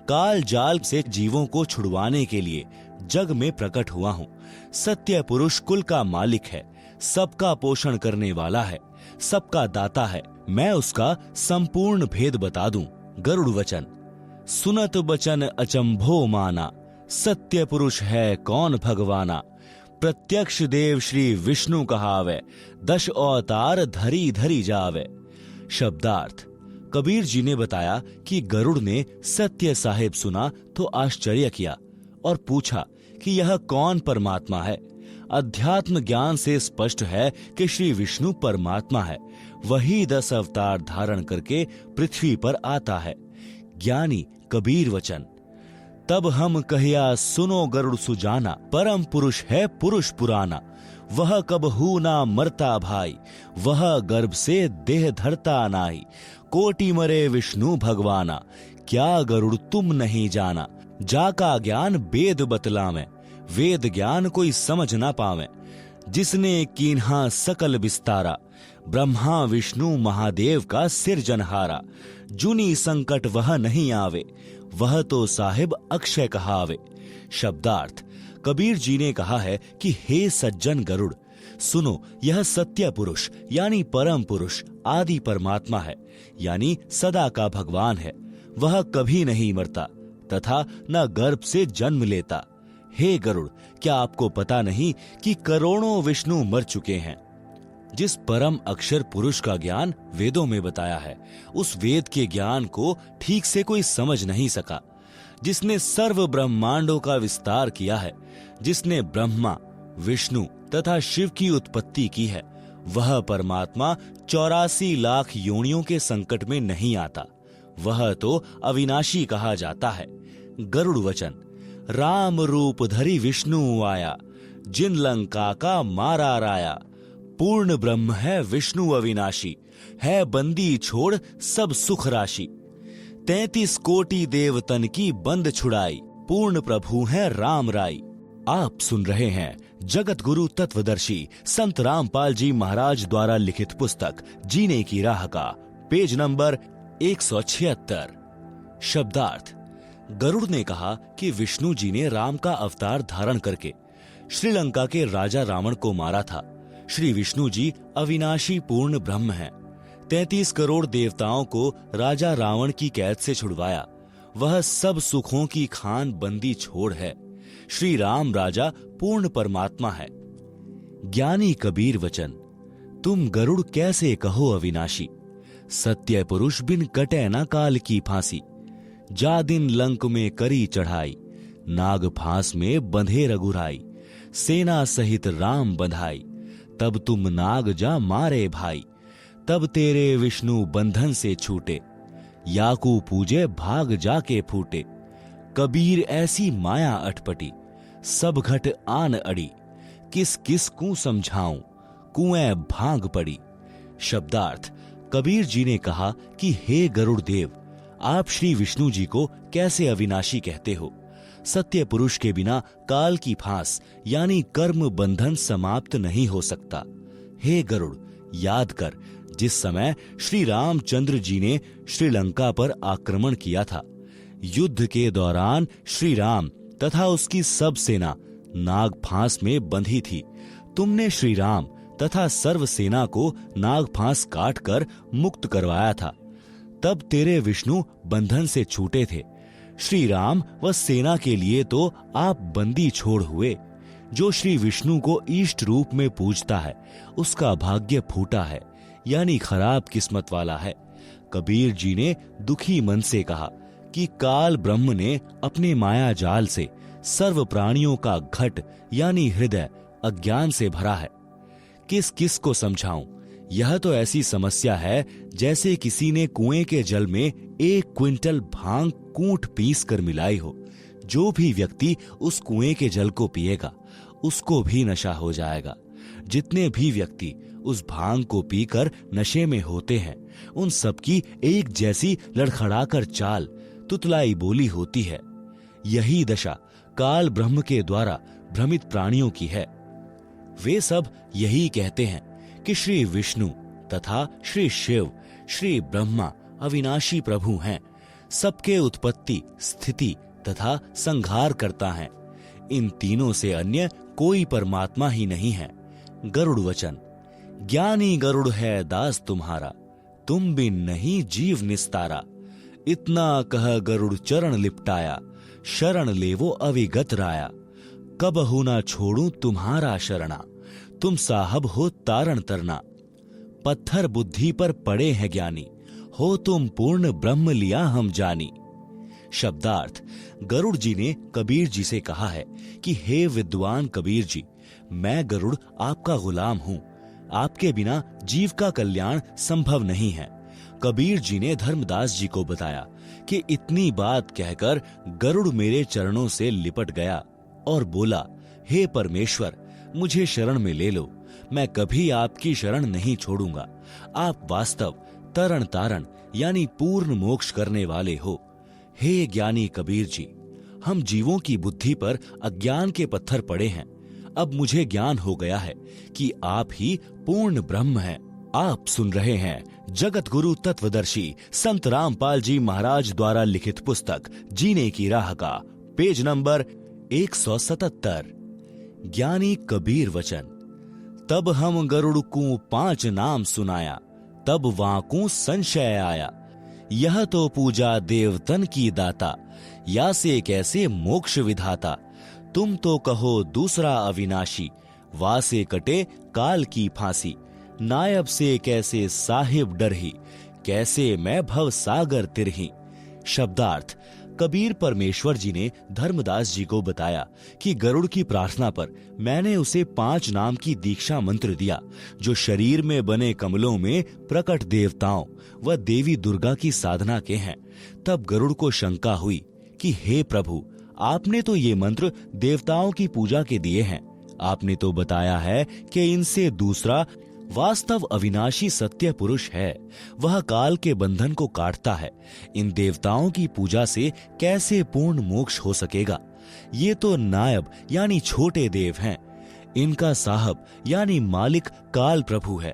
काल जाल से जीवों को छुड़वाने के लिए जग में प्रकट हुआ हूं। सत्य पुरुष कुल का मालिक है, सबका पोषण करने वाला है, सबका दाता है। मैं उसका संपूर्ण भेद बता दूं। गरुड़ वचन। सुनत बचन अचंभो माना, सत्य पुरुष है कौन भगवाना, प्रत्यक्ष देव श्री विष्णु कहावे, दश अवतार धरी धरी जावे। शब्दार्थ। कबीर जी ने बताया कि गरुड़ ने सत्य साहिब सुना तो आश्चर्य किया और पूछा कि यह कौन परमात्मा है। अध्यात्म ज्ञान से स्पष्ट है कि श्री विष्णु परमात्मा है, वही 10 अवतार धारण करके पृथ्वी पर आता है। ज्ञानी कबीर वचन। तब हम कहिया सुनो गरुड़ सुजाना, परम पुरुष है पुरुष पुराना। वह कबहू ना मरता भाई, वह गर्भ से देह धरता नाई। कोटि मरे विष्णु भगवाना, क्या गरुड़ तुम नहीं जाना। जाका ज्ञान वेद बतलावे, वेद ज्ञान कोई समझ ना पावे। जिसने कीन्हा सकल विस्तारा, ब्रह्मा विष्णु महादेव का सिरजनहारा। जुनी संकट वह नहीं आवे, वह तो साहिब अक्षय कहावे। शब्दार्थ। कबीर जी ने कहा है कि हे सज्जन गरुड़, सुनो, यह सत्य पुरुष यानी परम पुरुष आदि परमात्मा है, यानी सदा का भगवान है। वह कभी नहीं मरता तथा न गर्भ से जन्म लेता। हे गरुड़, क्या आपको पता नहीं कि करोड़ों विष्णु मर चुके हैं। जिस परम अक्षर पुरुष का ज्ञान वेदों में बताया है, उस वेद के ज्ञान को ठीक से कोई समझ नहीं सका। जिसने सर्व ब्रह्मांडों का विस्तार किया है, जिसने ब्रह्मा विष्णु तथा शिव की उत्पत्ति की है, वह परमात्मा 84 लाख योनियों के संकट में नहीं आता। वह तो अविनाशी कहा जाता है। गरुड़ वचन। राम रूप धरि विष्णु आया, जिन लंका का मारा राया। पूर्ण ब्रह्म है विष्णु अविनाशी, है बंदी छोड़ सब सुख राशि। 33 कोटि देवतन की बंद छुड़ाई, पूर्ण प्रभु है राम राई। आप सुन रहे हैं जगत गुरु तत्वदर्शी संत रामपाल जी महाराज द्वारा लिखित पुस्तक जीने की राह का पेज नंबर 176। शब्दार्थ। गरुड़ ने कहा कि विष्णु जी ने राम का अवतार धारण करके श्रीलंका के राजा रावण को मारा था। श्री विष्णु जी अविनाशी पूर्ण ब्रह्म हैं। 33 करोड़ देवताओं को राजा रावण की कैद से छुड़वाया। वह सब सुखों की खान बंदी छोड़ है। श्री राम राजा पूर्ण परमात्मा है। ज्ञानी कबीर वचन। तुम गरुड़ कैसे कहो अविनाशी, सत्य पुरुष बिन कटे न काल की फांसी। जा दिन लंक में करी चढ़ाई, नाग फांस में बंधे रघुराई। सेना सहित राम बंधाई, तब तुम नाग जा मारे भाई। तब तेरे विष्णु बंधन से छूटे, याकू पूजे भाग जाके फूटे। कबीर ऐसी माया अटपटी, सब घट आन अड़ी। किस किस को समझाऊं, कुएं भांग पड़ी। शब्दार्थ। कबीर जी ने कहा कि हे गरुड़ देव, आप श्री विष्णु जी को कैसे अविनाशी कहते हो। सत्य पुरुष के बिना काल की फांस यानी कर्म बंधन समाप्त नहीं हो सकता। हे गरुड़, याद कर, जिस समय श्री रामचंद्र जी ने श्रीलंका पर आक्रमण किया था, युद्ध के दौरान श्री राम तथा उसकी सब सेना नाग फांस में बंधी थी। तुमने श्री राम तथा सर्व सेना को नाग फांस काटकर मुक्त करवाया था। तब तेरे विष्णु बंधन से छूटे थे। श्री राम व सेना के लिए तो आप बंदी छोड़ हुए। जो श्री विष्णु को इष्ट रूप में पूजता है, उसका भाग्य फूटा है, यानी खराब किस्मत वाला है। कबीर जी ने दुखी मन से कहा कि काल ब्रह्म ने अपने माया जाल से सर्व प्राणियों का घट यानी हृदय अज्ञान से भरा है। किस किस को समझाऊं। यह तो ऐसी समस्या है जैसे किसी ने कुएं के जल में 1 क्विंटल भांग कूट पीस कर मिलाई हो। जो भी व्यक्ति उस कुएं के जल को पिएगा, उसको भी नशा हो जाएगा। जितने भी व्यक्ति उस भांग को पीकर नशे में होते हैं, उन सबकी एक जैसी लड़खड़ाकर चाल, तुतलाई बोली होती है। यही दशा काल ब्रह्म के द्वारा भ्रमित प्राणियों की है। वे सब यही कहते हैं कि श्री विष्णु तथा श्री शिव, श्री ब्रह्मा अविनाशी प्रभु हैं, सबके उत्पत्ति, स्थिति तथा संहार करता है। इन तीनों से अन्य कोई परमात्मा ही नहीं है। गरुड़ वचन। ज्ञानी गरुड़ है दास तुम्हारा, तुम बिन नहीं जीव निस्तारा। इतना कह गरुड़ चरण लिपटाया, शरण लेवो अविगत राया। कबहु ना छोड़ूं तुम्हारा शरणा, तुम साहब हो तारण तरना। पत्थर बुद्धि पर पड़े हैं ज्ञानी, हो तुम पूर्ण ब्रह्म लिया हम जानी। शब्दार्थ, गरुड़ जी ने कबीर जी से कहा है कि हे विद्वान कबीर जी, मैं गरुड़ आपका गुलाम हूँ। आपके बिना जीव का कल्याण संभव नहीं है। कबीर जी ने धर्मदास जी को बताया कि इतनी बात कहकर गरुड़ मेरे चरणों से लिपट गया और बोला, हे परमेश्वर, मुझे शरण में ले लो। मैं कभी आपकी शरण नहीं छोड़ूंगा। आप वास्तव तरण तारण यानी पूर्ण मोक्ष करने वाले हो। हे ज्ञानी कबीर जी, हम जीवों की बुद्धि पर अज्ञान के पत्थर पड़े हैं। अब मुझे ज्ञान हो गया है कि आप ही पूर्ण ब्रह्म हैं। आप सुन रहे हैं जगत गुरु तत्वदर्शी संत रामपाल जी महाराज द्वारा लिखित पुस्तक जीने की राह का पेज नंबर 177। ज्ञानी कबीर वचन। तब हम गरुड़ को 5 नाम सुनाया, तब वाकू संशय आया। यह तो पूजा देवतन की दाता, या से कैसे मोक्ष विधाता। तुम तो कहो दूसरा अविनाशी, वा से कटे काल की फांसी। नायब से कैसे साहिब डरही, कैसे मैं भव सागर तिरही। शब्दार्थ, कबीर परमेश्वर जी ने धर्मदास जी को बताया कि गरुड़ की प्रार्थना पर मैंने उसे 5 नाम की दीक्षा मंत्र दिया, जो शरीर में बने कमलों में प्रकट देवताओं व देवी दुर्गा की साधना के हैं। तब गरुड़ को शंका हुई कि हे प्रभु, आपने तो ये मंत्र देवताओं की पूजा के दिए हैं। आपने तो बताया है कि इनसे दूसरा वास्तव अविनाशी सत्य पुरुष है, वह काल के बंधन को काटता है। इन देवताओं की पूजा से कैसे पूर्ण मोक्ष हो सकेगा। ये तो नायब यानी छोटे देव हैं। इनका साहब यानी मालिक काल प्रभु है।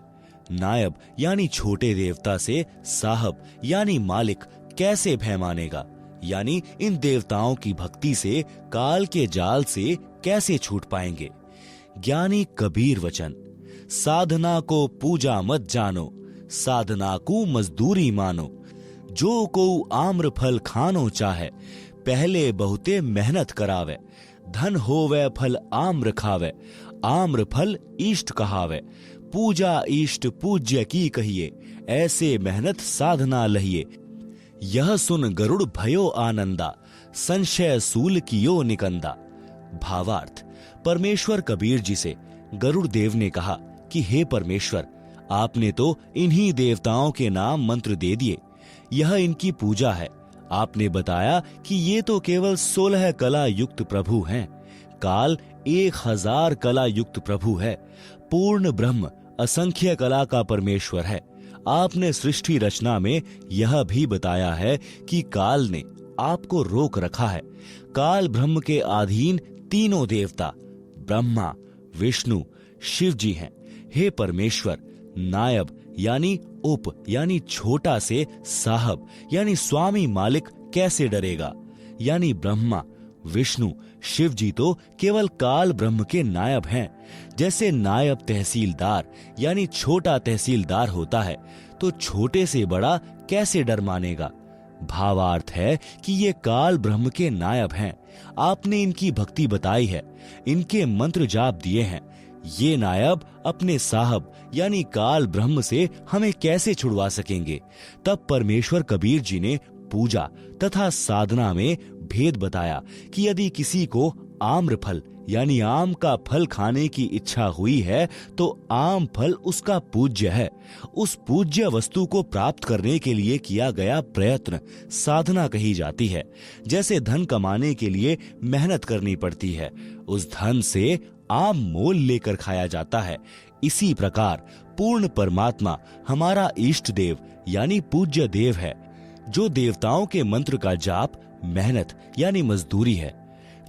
नायब यानी छोटे देवता से साहब यानी मालिक कैसे भय मानेगा, यानी इन देवताओं की भक्ति से काल के जाल से कैसे छूट पाएंगे। ज्ञानी कबीर वचन। साधना को पूजा मत जानो, साधना को मजदूरी मानो। जो को आम्र फल खानो चाहे, पहले बहुते मेहनत करावे। धन होवे फल आम्र खावे, आम्र फल इष्ट कहावे। पूजा इष्ट पूज्य की कहिए, ऐसे मेहनत साधना लहिए। यह सुन गरुड़ भयो आनंदा, संशय सूल कियो निकंदा। भावार्थ, परमेश्वर कबीर जी से गरुड़ देव ने कहा कि हे परमेश्वर, आपने तो इन्हीं देवताओं के नाम मंत्र दे दिए, यह इनकी पूजा है। आपने बताया कि ये तो केवल 16 कला युक्त प्रभु हैं। काल 1000 कला युक्त प्रभु है। पूर्ण ब्रह्म असंख्य कला का परमेश्वर है। आपने सृष्टि रचना में यह भी बताया है कि काल ने आपको रोक रखा है। काल ब्रह्म के अधीन तीनों देवता ब्रह्मा, विष्णु, शिव जी हैं। हे परमेश्वर, नायब यानी उप यानी छोटा से साहब यानी स्वामी मालिक कैसे डरेगा, यानी ब्रह्मा, विष्णु, शिव जी तो केवल काल ब्रह्म के नायब हैं। जैसे नायब तहसीलदार यानी छोटा तहसीलदार होता है, तो छोटे से बड़ा कैसे डर मानेगा। भावार्थ है कि ये काल ब्रह्म के नायब हैं। आपने इनकी भक्ति बताई है, इनके मंत्र जाप दिए हैं। ये नायब अपने साहब यानी काल ब्रह्म से हमें कैसे छुड़वा सकेंगे। तब परमेश्वर कबीर जी ने पूजा तथा साधना में भेद बताया कि यदि किसी को आम्र फल यानी आम का फल खाने की इच्छा हुई है, तो आम फल उसका पूज्य है। उस पूज्य वस्तु को प्राप्त करने के लिए किया गया प्रयत्न साधना कही जाती है। जैसे धन कमाने के लिए मेहनत करनी पड़ती है, उस धन से आम मोल लेकर खाया जाता है। इसी प्रकार पूर्ण परमात्मा हमारा इष्ट देव यानी पूज्य देव है। जो देवताओं के मंत्र का जाप मेहनत यानी मजदूरी है।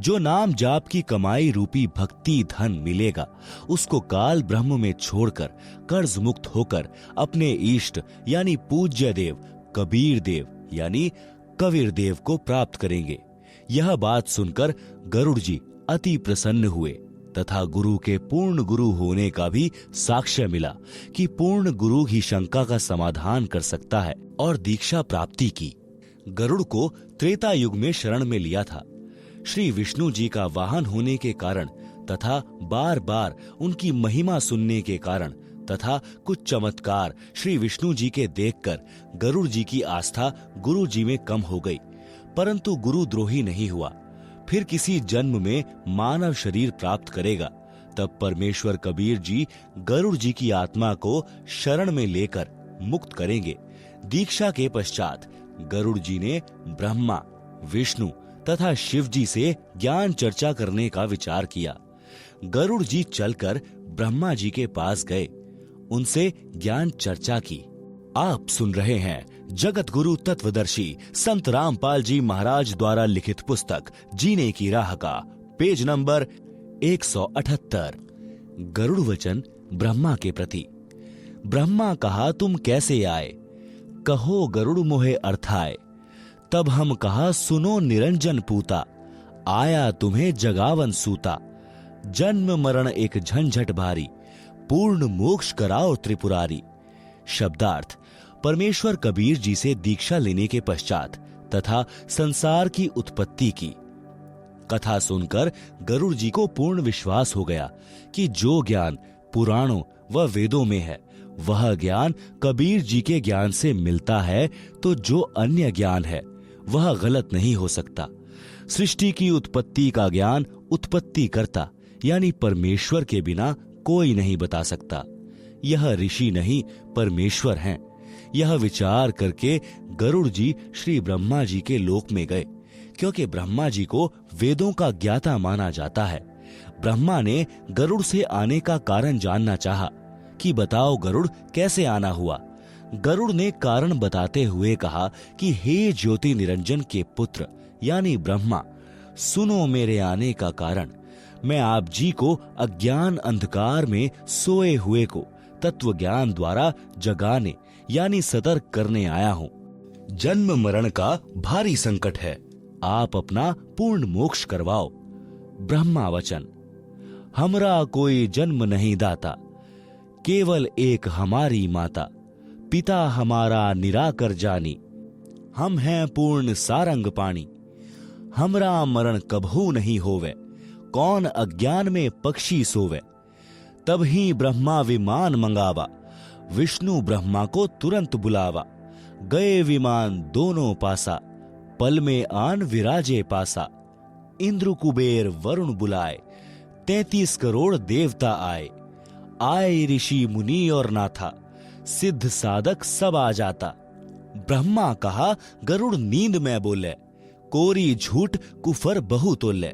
जो नाम जाप की कमाई रूपी भक्ति धन मिलेगा, उसको काल ब्रह्म में छोड़कर कर्ज मुक्त होकर अपने इष्ट यानी पूज्य देव कबीर देव यानी कबीर देव को प्राप्त करेंगे। यह बात सुनकर गरुड़ जी अति प्रसन्न हुए तथा गुरु के पूर्ण गुरु होने का भी साक्ष्य मिला कि पूर्ण गुरु ही शंका का समाधान कर सकता है, और दीक्षा प्राप्ति की। गरुड़ को त्रेता युग में शरण में लिया था। श्री विष्णु जी का वाहन होने के कारण तथा बार बार उनकी महिमा सुनने के कारण तथा कुछ चमत्कार श्री विष्णु जी के देखकर गरुड़ जी की आस्था गुरु जी में कम हो गई, परंतु गुरु द्रोही नहीं हुआ। फिर किसी जन्म में मानव शरीर प्राप्त करेगा, तब परमेश्वर कबीर जी गरुड़ जी की आत्मा को शरण में लेकर मुक्त करेंगे। दीक्षा के पश्चात गरुड़ जी ने ब्रह्मा, विष्णु तथा शिव जी से ज्ञान चर्चा करने का विचार किया। गरुड़ जी चलकर ब्रह्मा जी के पास गए, उनसे ज्ञान चर्चा की। आप सुन रहे हैं जगत गुरु तत्वदर्शी संत रामपाल जी महाराज द्वारा लिखित पुस्तक जीने की राह का पेज नंबर 178। गरुड़ वचन ब्रह्मा के प्रति। ब्रह्मा कहा, तुम कैसे आए? कहो गरुड़ मोहे अर्थाए। तब हम कहा, सुनो निरंजन पूता, आया तुम्हें जगावन सूता। जन्म मरण एक झंझट भारी, पूर्ण मोक्ष कराओ त्रिपुरारी। शब्दार्थ। परमेश्वर कबीर जी से दीक्षा लेने के पश्चात तथा संसार की उत्पत्ति की कथा सुनकर गरुड़ जी को पूर्ण विश्वास हो गया कि जो ज्ञान पुराणों व वेदों में है वह ज्ञान कबीर जी के ज्ञान से मिलता है, तो जो अन्य ज्ञान है वह गलत नहीं हो सकता। सृष्टि की उत्पत्ति का ज्ञान उत्पत्ति करता यानी परमेश्वर के बिना कोई नहीं बता सकता। यह ऋषि नहीं परमेश्वर हैं। यह विचार करके गरुड़ जी श्री ब्रह्मा जी के लोक में गए, क्योंकि ब्रह्मा जी को वेदों का ज्ञाता माना जाता है। ब्रह्मा ने गरुड़ से आने का कारण जानना चाहा कि बताओ गरुड़, कैसे आना हुआ। गरुड़ ने कारण बताते हुए कहा कि हे ज्योति निरंजन के पुत्र यानी ब्रह्मा, सुनो मेरे आने का कारण। मैं आप जी को अज्ञान अंधकार में सोए हुए को तत्व ज्ञान द्वारा जगाने यानी सतर्क करने आया हूँ। जन्म मरण का भारी संकट है, आप अपना पूर्ण मोक्ष करवाओ। ब्रह्मा वचन। हमरा कोई जन्म नहीं दाता, केवल एक हमारी माता। पिता हमारा निराकर जानी, हम हैं पूर्ण सारंग पानी। हमरा मरण कभू नहीं होवे, कौन अज्ञान में पक्षी सोवे। तब ही ब्रह्मा विमान मंगावा, विष्णु ब्रह्मा को तुरंत बुलावा। गए विमान दोनों पासा, पल में आन विराजे पासा। इंद्र कुबेर वरुण बुलाए, 33 करोड़ देवता आए। आए ऋषि मुनि और नाथा, सिद्ध साधक सब आ जाता। ब्रह्मा कहा, गरुड़ नींद में बोले, कोरी झूठ कुफर बहु तोले।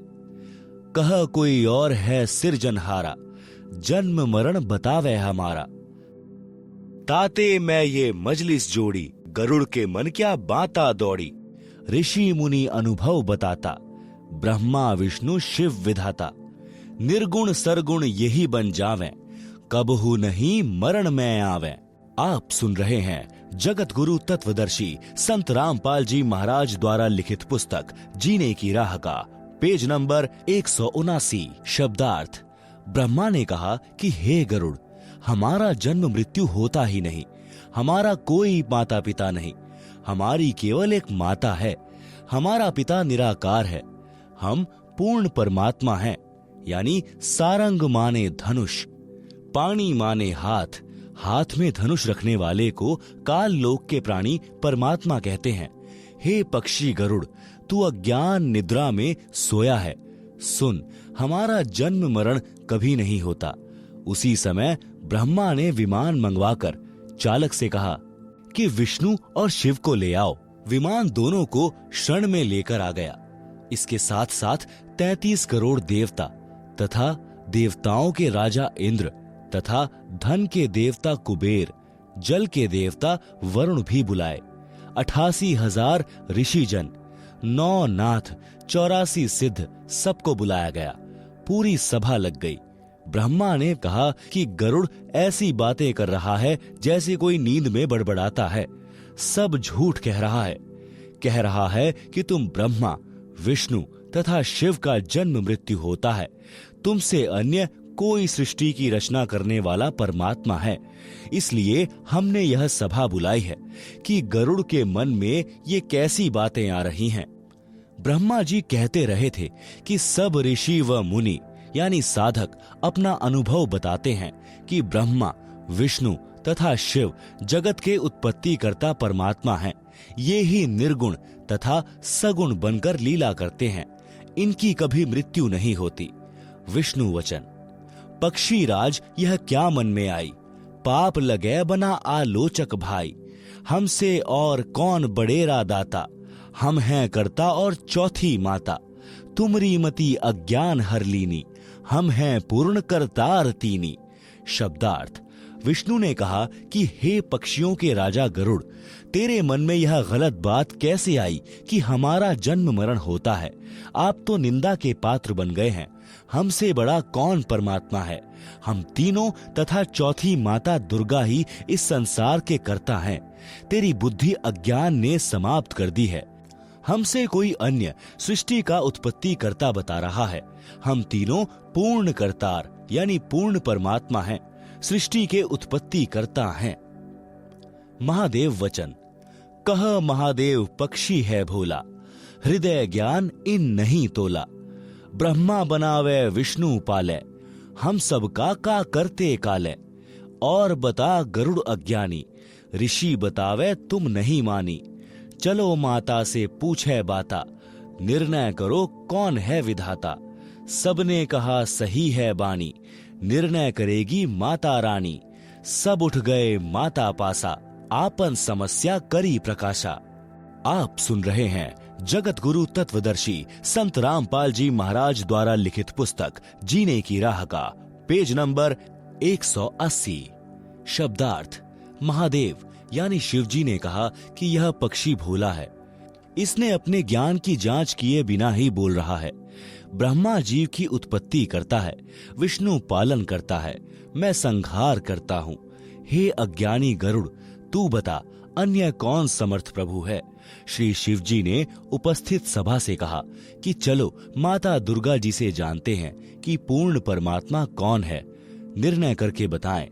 कह कोई और है सिरजनहारा, जन्म मरण बतावे हमारा। ताते मैं ये मजलिस जोड़ी, गरुड़ के मन क्या बाता दौड़ी। ऋषि मुनि अनुभव बताता, ब्रह्मा विष्णु शिव विधाता। निर्गुण सरगुण यही बन जावें, कबहू नहीं मरण में आवें। आप सुन रहे हैं जगत गुरु तत्वदर्शी संत रामपाल जी महाराज द्वारा लिखित पुस्तक जीने की राह का पेज नंबर 179। शब्दार्थ। ब्रह्मा ने कहा कि हे गरुड़, हमारा जन्म मृत्यु होता ही नहीं, हमारा कोई माता पिता नहीं, हमारी केवल एक माता है। हमारा पिता निराकार है, हम पूर्ण परमात्मा हैं, यानी सारंग माने धनुष, पानी माने हाथ, हाथ में धनुष रखने वाले को काल लोक के प्राणी परमात्मा कहते हैं। हे पक्षी गरुड़, तू अज्ञान निद्रा में सोया है। सुन, हमारा जन्म मरण कभी नहीं होता। उसी समय ब्रह्मा ने विमान मंगवाकर चालक से कहा कि विष्णु और शिव को ले आओ। विमान दोनों को क्षण में लेकर आ गया। इसके साथ साथ 33 करोड़ देवता तथा देवताओं के राजा इंद्र तथा धन के देवता कुबेर, जल के देवता वरुण भी बुलाए। 88,000 ऋषिजन, 9 नाथ, 84 सिद्ध, सबको बुलाया गया। पूरी सभा लग गई। ब्रह्मा ने कहा कि गरुड़ ऐसी बातें कर रहा है जैसे कोई नींद में बड़बड़ाता है। सब झूठ कह रहा है कि तुम ब्रह्मा, विष्णु तथा शिव का जन्म मृत्यु होता है। तुमसे अन्य कोई सृष्टि की रचना करने वाला परमात्मा है। इसलिए हमने यह सभा बुलाई है कि गरुड़ के मन में ये कैसी बातें आ रही हैं। ब्रह्मा जी कहते रहे थे कि सब ऋषि व मुनि यानी साधक अपना अनुभव बताते हैं कि ब्रह्मा, विष्णु तथा शिव जगत के उत्पत्तिकर्ता परमात्मा हैं। ये ही निर्गुण तथा सगुण बनकर लीला करते हैं। इनकी कभी मृत्यु नहीं होती। विष्णु वचन। पक्षी राज यह क्या मन में आई, पाप लगे बना आलोचक भाई। हमसे और कौन बड़ेरा दाता, हम हैं कर्ता और चौथी माता। तुमरी मति अज्ञान हर लीनी, हम हैं पूर्ण करतार तीनी। शब्दार्थ। विष्णु ने कहा कि हे पक्षियों के राजा गरुड़, तेरे मन में यह गलत बात कैसे आई कि हमारा जन्म मरण होता है। आप तो निंदा के पात्र बन गए हैं। हमसे बड़ा कौन परमात्मा है। हम तीनों तथा चौथी माता दुर्गा ही इस संसार के कर्ता हैं। तेरी बुद्धि अज्ञान ने समाप्त कर दी है। हमसे कोई अन्य सृष्टि का उत्पत्ति करता बता रहा है। हम तीनों पूर्ण करतार यानी पूर्ण परमात्मा हैं, सृष्टि के उत्पत्ति करता हैं। महादेव वचन। कह महादेव पक्षी है भोला, हृदय ज्ञान इन नहीं तोला। ब्रह्मा बनावे विष्णु पाले, हम सबका का करते काले। और बता गरुड़ अज्ञानी, ऋषि बतावे तुम नहीं मानी। चलो माता से पूछे बाता, निर्णय करो कौन है विधाता। सबने कहा सही है बानी, निर्णय करेगी माता रानी। सब उठ गए माता पासा, आपन समस्या करी प्रकाशा। आप सुन रहे हैं जगत गुरु तत्वदर्शी संत रामपाल जी महाराज द्वारा लिखित पुस्तक जीने की राह का पेज नंबर 180। शब्दार्थ। महादेव यानी शिवजी ने कहा कि यह पक्षी भोला है। इसने अपने ज्ञान की जांच किए बिना ही बोल रहा है। ब्रह्मा जीव की उत्पत्ति करता है, विष्णु पालन करता है, मैं संहार करता हूँ। हे अज्ञानी गरुड़, तू बता अन्य कौन समर्थ प्रभु है। श्री शिवजी ने उपस्थित सभा से कहा कि चलो माता दुर्गा जी से जानते हैं कि पूर्ण परमात्मा कौन है, निर्णय करके बताएं।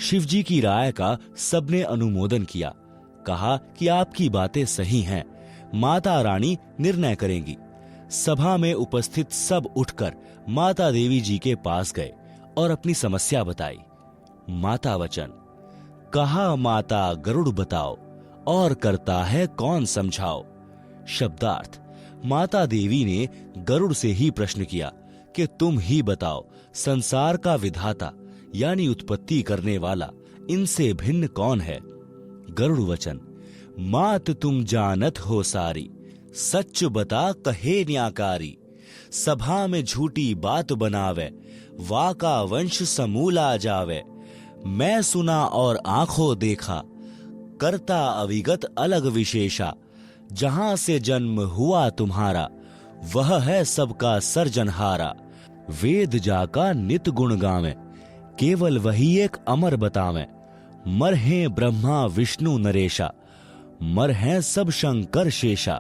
शिवजी की राय का सबने अनुमोदन किया। कहा कि आपकी बातें सही हैं, माता रानी निर्णय करेंगी। सभा में उपस्थित सब उठकर माता देवी जी के पास गए और अपनी समस्या बताई। माता वचन। कहा माता गरुड़ बताओ, और करता है कौन समझाओ। शब्दार्थ। माता देवी ने गरुड़ से ही प्रश्न किया कि तुम ही बताओ, संसार का विधाता यानी उत्पत्ति करने वाला इनसे भिन्न कौन है। गरुड़ वचन। मात तुम जानत हो सारी, सच बता कहे न्याकारी। सभा में झूठी बात बनावे, वाका वंश समूला जावे। मैं सुना और आंखों देखा, करता अविगत अलग विशेषा। जहां से जन्म हुआ तुम्हारा, वह है सबका सर्जनहारा। वेद जाका नित गुण गावे, केवल वही एक अमर बतावे। मर हैं ब्रह्मा विष्णु नरेशा, मर हैं सब शंकर शेषा।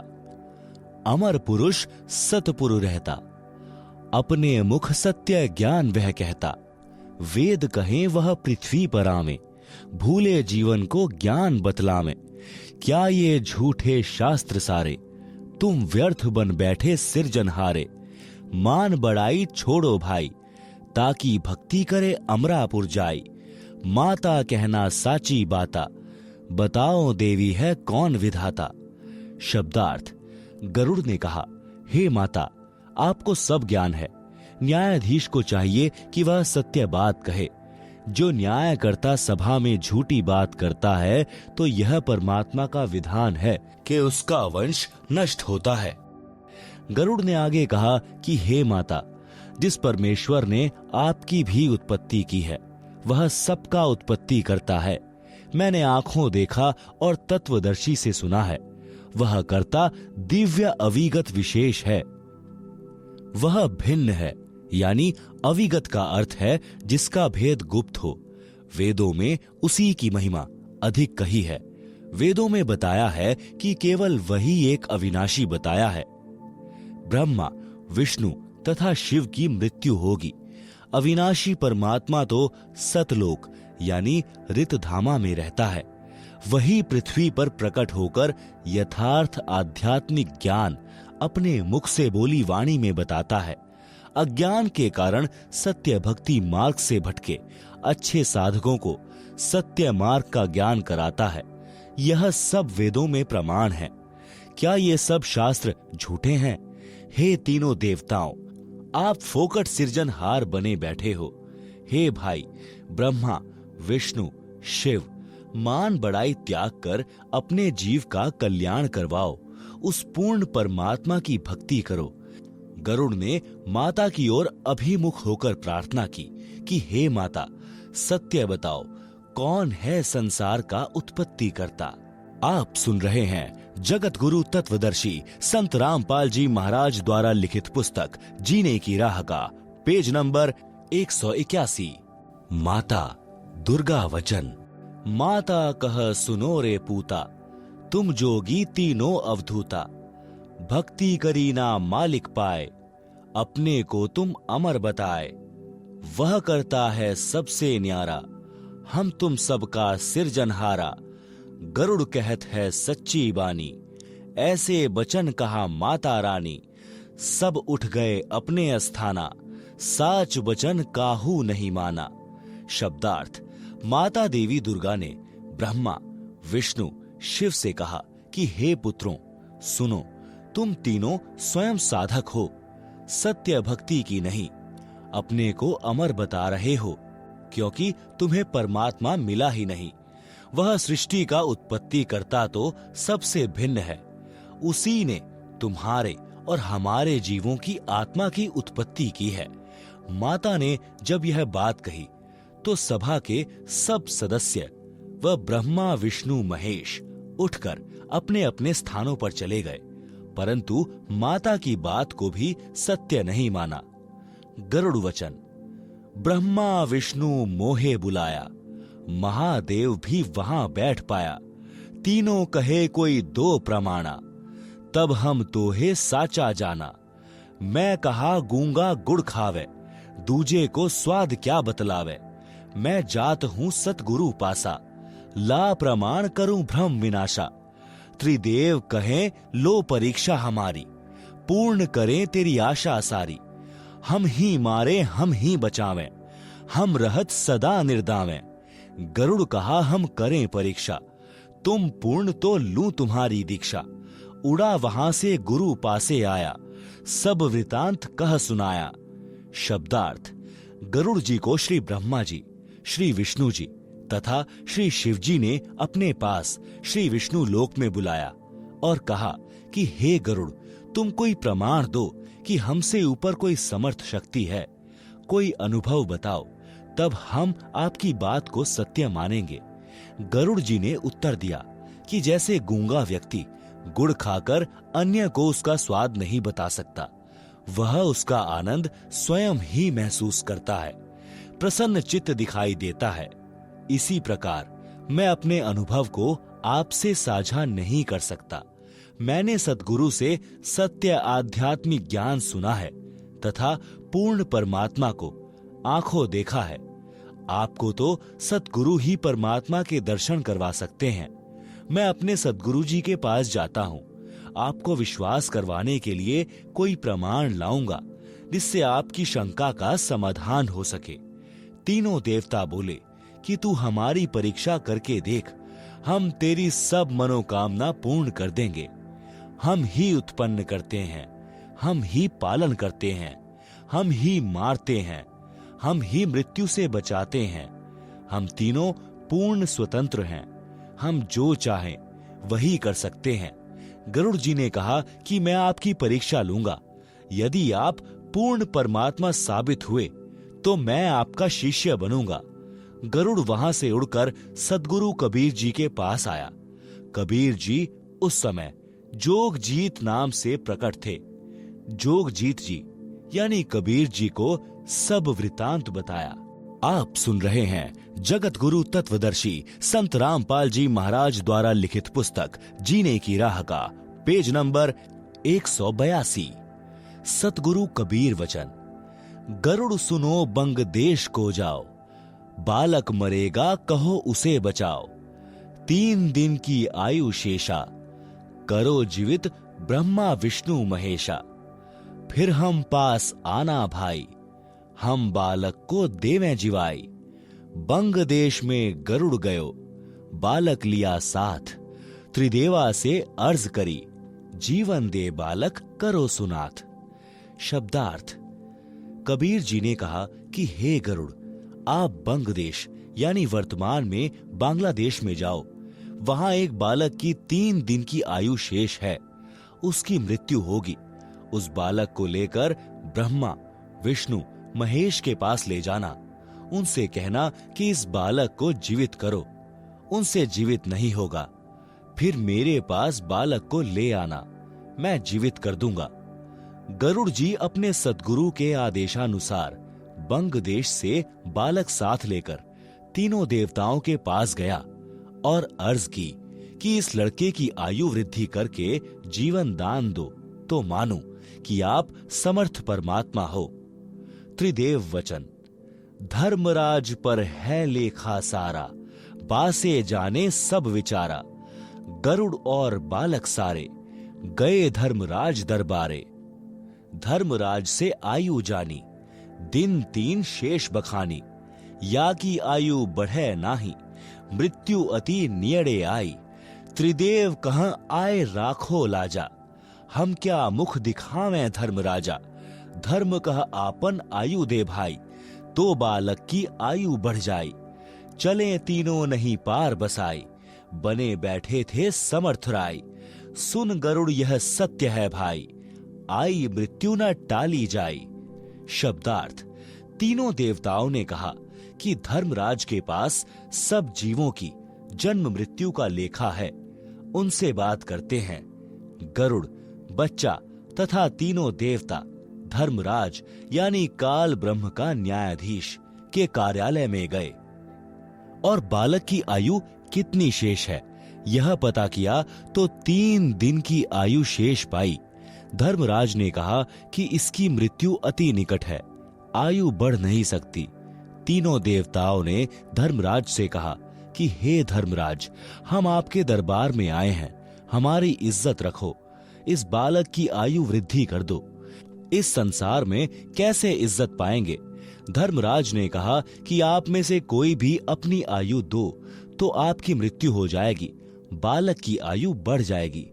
अमर पुरुष सतपुरु रहता, अपने मुख सत्य ज्ञान वह कहता। वेद कहें वह पृथ्वी पर आवे, भूले जीवन को ज्ञान बतलावे। क्या ये झूठे शास्त्र सारे, तुम व्यर्थ बन बैठे सिरजनहारे। मान बड़ाई छोड़ो भाई, ताकि भक्ति करे अमरापुर जाई। माता कहना साची बाता, बताओ देवी है कौन विधाता। शब्दार्थ। गरुड़ ने कहा, हे माता, आपको सब ज्ञान है। न्यायाधीश को चाहिए कि वह सत्य बात कहे। जो न्यायकर्ता सभा में झूठी बात करता है तो यह परमात्मा का विधान है कि उसका वंश नष्ट होता है। गरुड़ ने आगे कहा कि हे माता, जिस परमेश्वर ने आपकी भी उत्पत्ति की है, वह सबका उत्पत्ति करता है। मैंने आंखों देखा और तत्वदर्शी से सुना है। वह कर्ता दिव्य अविगत विशेष है। वह भिन्न है, यानी अविगत का अर्थ है जिसका भेद गुप्त हो। वेदों में उसी की महिमा अधिक कही है। वेदों में बताया है कि केवल वही एक अविनाशी बताया है। ब्रह्मा, विष्णु तथा शिव की मृत्यु होगी। अविनाशी परमात्मा तो सतलोक यानी ऋतधामा में रहता है। वही पृथ्वी पर प्रकट होकर यथार्थ आध्यात्मिक ज्ञान अपने मुख से बोली वाणी में बताता है। अज्ञान के कारण सत्य भक्ति मार्ग से भटके अच्छे साधकों को सत्य मार्ग का ज्ञान कराता है। यह सब वेदों में प्रमाण है। क्या ये सब शास्त्र झूठे हैं? हे तीनों देवताओं, आप फोकट सिरजनहार बने बैठे हो। हे भाई, ब्रह्मा, विष्णु, शिव, मान बड़ाई त्याग कर अपने जीव का कल्याण करवाओ। उस पूर्ण परमात्मा की भक्ति करो। गरुड़ ने माता की ओर अभिमुख होकर प्रार्थना की कि हे माता, सत्य बताओ, कौन है संसार का उत्पत्ति करता? आप सुन रहे हैं जगत गुरु तत्वदर्शी संत रामपाल जी महाराज द्वारा लिखित पुस्तक जीने की राह का पेज नंबर 181। माता दुर्गा वचन। माता कह सुनो रे पूता, तुम जोगी तीनों अवधूता। भक्ति करी ना मालिक पाए, अपने को तुम अमर बताए। वह करता है सबसे न्यारा, हम तुम सबका सिरजनहारा। गरुड़ कहत है सच्ची बानी, ऐसे बचन कहा माता रानी। सब उठ गए अपने अस्थाना, साच बचन काहू नहीं माना। शब्दार्थ। माता देवी दुर्गा ने ब्रह्मा, विष्णु, शिव से कहा कि हे पुत्रों, सुनो, तुम तीनों स्वयं साधक हो, सत्य भक्ति की नहीं। अपने को अमर बता रहे हो, क्योंकि तुम्हें परमात्मा मिला ही नहीं। वह सृष्टि का उत्पत्ति करता तो सबसे भिन्न है। उसी ने तुम्हारे और हमारे जीवों की आत्मा की उत्पत्ति की है। माता ने जब यह बात कही तो सभा के सब सदस्य व ब्रह्मा, विष्णु, महेश उठकर अपने अपने स्थानों पर चले गए, परंतु माता की बात को भी सत्य नहीं माना। गरुड़ वचन। ब्रह्मा विष्णु मोहे बुलाया, महादेव भी वहां बैठ पाया। तीनों कहे कोई दो प्रमाणा, तब हम तोहे साचा जाना। मैं कहा गूंगा गुड़ खावे, दूजे को स्वाद क्या बतलावे। मैं जात हूं सतगुरु पासा, ला प्रमाण करूं भ्रम विनाशा। त्रिदेव कहें लो परीक्षा हमारी, पूर्ण करें तेरी आशा सारी। हम ही मारे हम ही बचावें, हम रहत सदा निर्दावें। गरुड़ कहा हम करें परीक्षा, तुम पूर्ण तो लूं तुम्हारी दीक्षा। उड़ा वहां से गुरु पासे आया, सब वृतांत कह सुनाया। शब्दार्थ। गरुड़ जी को श्री ब्रह्मा जी, श्री विष्णु जी तथा श्री शिव जी ने अपने पास श्री विष्णु लोक में बुलाया और कहा कि हे गरुड़, तुम कोई प्रमाण दो कि हमसे ऊपर कोई समर्थ शक्ति है। कोई अनुभव बताओ, तब हम आपकी बात को सत्य मानेंगे। गरुड़ जी ने उत्तर दिया कि जैसे गूंगा व्यक्ति गुड़ खाकर अन्य को उसका स्वाद नहीं बता सकता, वह उसका आनंद स्वयं ही महसूस करता है, प्रसन्न चित्त दिखाई देता है। इसी प्रकार मैं अपने अनुभव को आपसे साझा नहीं कर सकता। मैंने सद्गुरु से सत्य आध्यात्मिक ज्ञान सुना है तथा पूर्ण परमात्मा को आंखों देखा है। आपको तो सद्गुरु ही परमात्मा के दर्शन करवा सकते हैं। मैं अपने सद्गुरु जी के पास जाता हूँ। आपको विश्वास करवाने के लिए कोई प्रमाण लाऊंगा जिससे आपकी शंका का समाधान हो सके। तीनों देवता बोले कि तू हमारी परीक्षा करके देख, हम तेरी सब मनोकामना पूर्ण कर देंगे। हम ही उत्पन्न करते हैं, हम ही पालन करते हैं, हम ही मारते हैं, हम ही मृत्यु से बचाते हैं। हम तीनों पूर्ण स्वतंत्र हैं, हम जो चाहें वही कर सकते हैं। गरुड़ जी ने कहा कि मैं आपकी परीक्षा लूंगा। यदि आप पूर्ण परमात्मा साबित हुए तो मैं आपका शिष्य बनूंगा। गरुड़ वहां से उड़कर सद्गुरु कबीर जी के पास आया। कबीर जी उस समय जोगजीत नाम से प्रकट थे। जोगजीत जी यानी कबीर जी को सब वृतांत बताया। आप सुन रहे हैं जगत गुरु तत्वदर्शी संत रामपाल जी महाराज द्वारा लिखित पुस्तक जीने की राह का पेज नंबर 182। सतगुरु कबीर वचन। गरुड़ सुनो बंग देश को जाओ, बालक मरेगा कहो उसे बचाओ। 3 दिन की आयु शेषा, करो जीवित ब्रह्मा विष्णु महेशा। फिर हम पास आना भाई, हम बालक को देवें जिवाई। बंग देश में गरुड़ गयो, बालक लिया साथ। त्रिदेवा से अर्ज करी, जीवन दे बालक करो सुनाथ। शब्दार्थ। कबीर जी ने कहा कि हे गरुड़, आप बंग देश यानी वर्तमान में बांग्लादेश में जाओ। वहां एक बालक की 3 दिन की आयु शेष है, उसकी मृत्यु होगी। उस बालक को लेकर ब्रह्मा, विष्णु, महेश के पास ले जाना। उनसे कहना कि इस बालक को जीवित करो। उनसे जीवित नहीं होगा, फिर मेरे पास बालक को ले आना, मैं जीवित कर दूंगा। गरुड़ जी अपने सद्गुरु के आदेशानुसार बंग देश से बालक साथ लेकर तीनों देवताओं के पास गया और अर्ज की कि इस लड़के की आयु वृद्धि करके जीवन दान दो तो मानूं कि आप समर्थ परमात्मा हो। त्रिदेव वचन। धर्मराज पर है लेखा सारा, बासे जाने सब विचारा। गरुड़ और बालक सारे, गए धर्मराज दरबारे। धर्मराज से आयु जानी, दिन 3 शेष बखानी। या की आयु बढ़े नाही, मृत्यु अति नियड़े आई। त्रिदेव कहाँ आए राखो लाजा, हम क्या मुख दिखावें धर्मराजा। धर्म कह आपन आयु दे भाई, तो बालक की आयु बढ़ जाई। चले तीनों नहीं पार बसाई, बने बैठे थे समर्थ राय। सुन गरुड़ यह सत्य है भाई, आई मृत्यु न टाली जाई। शब्दार्थ। तीनों देवताओं ने कहा कि धर्मराज के पास सब जीवों की जन्म मृत्यु का लेखा है, उनसे बात करते हैं। गरुड़, बच्चा तथा तीनों देवता धर्मराज यानी काल ब्रह्म का न्यायाधीश के कार्यालय में गए और बालक की आयु कितनी शेष है यह पता किया तो 3 दिन की आयु शेष पाई। धर्मराज ने कहा कि इसकी मृत्यु अति निकट है, आयु बढ़ नहीं सकती। तीनों देवताओं ने धर्मराज से कहा कि हे धर्मराज, हम आपके दरबार में आए हैं, हमारी इज्जत रखो, इस बालक की आयु वृद्धि कर दो। इस संसार में कैसे इज्जत पाएंगे? धर्मराज ने कहा कि आप में से कोई भी अपनी आयु दो तो आपकी मृत्यु हो जाएगी, बालक की आयु बढ़ जाएगी।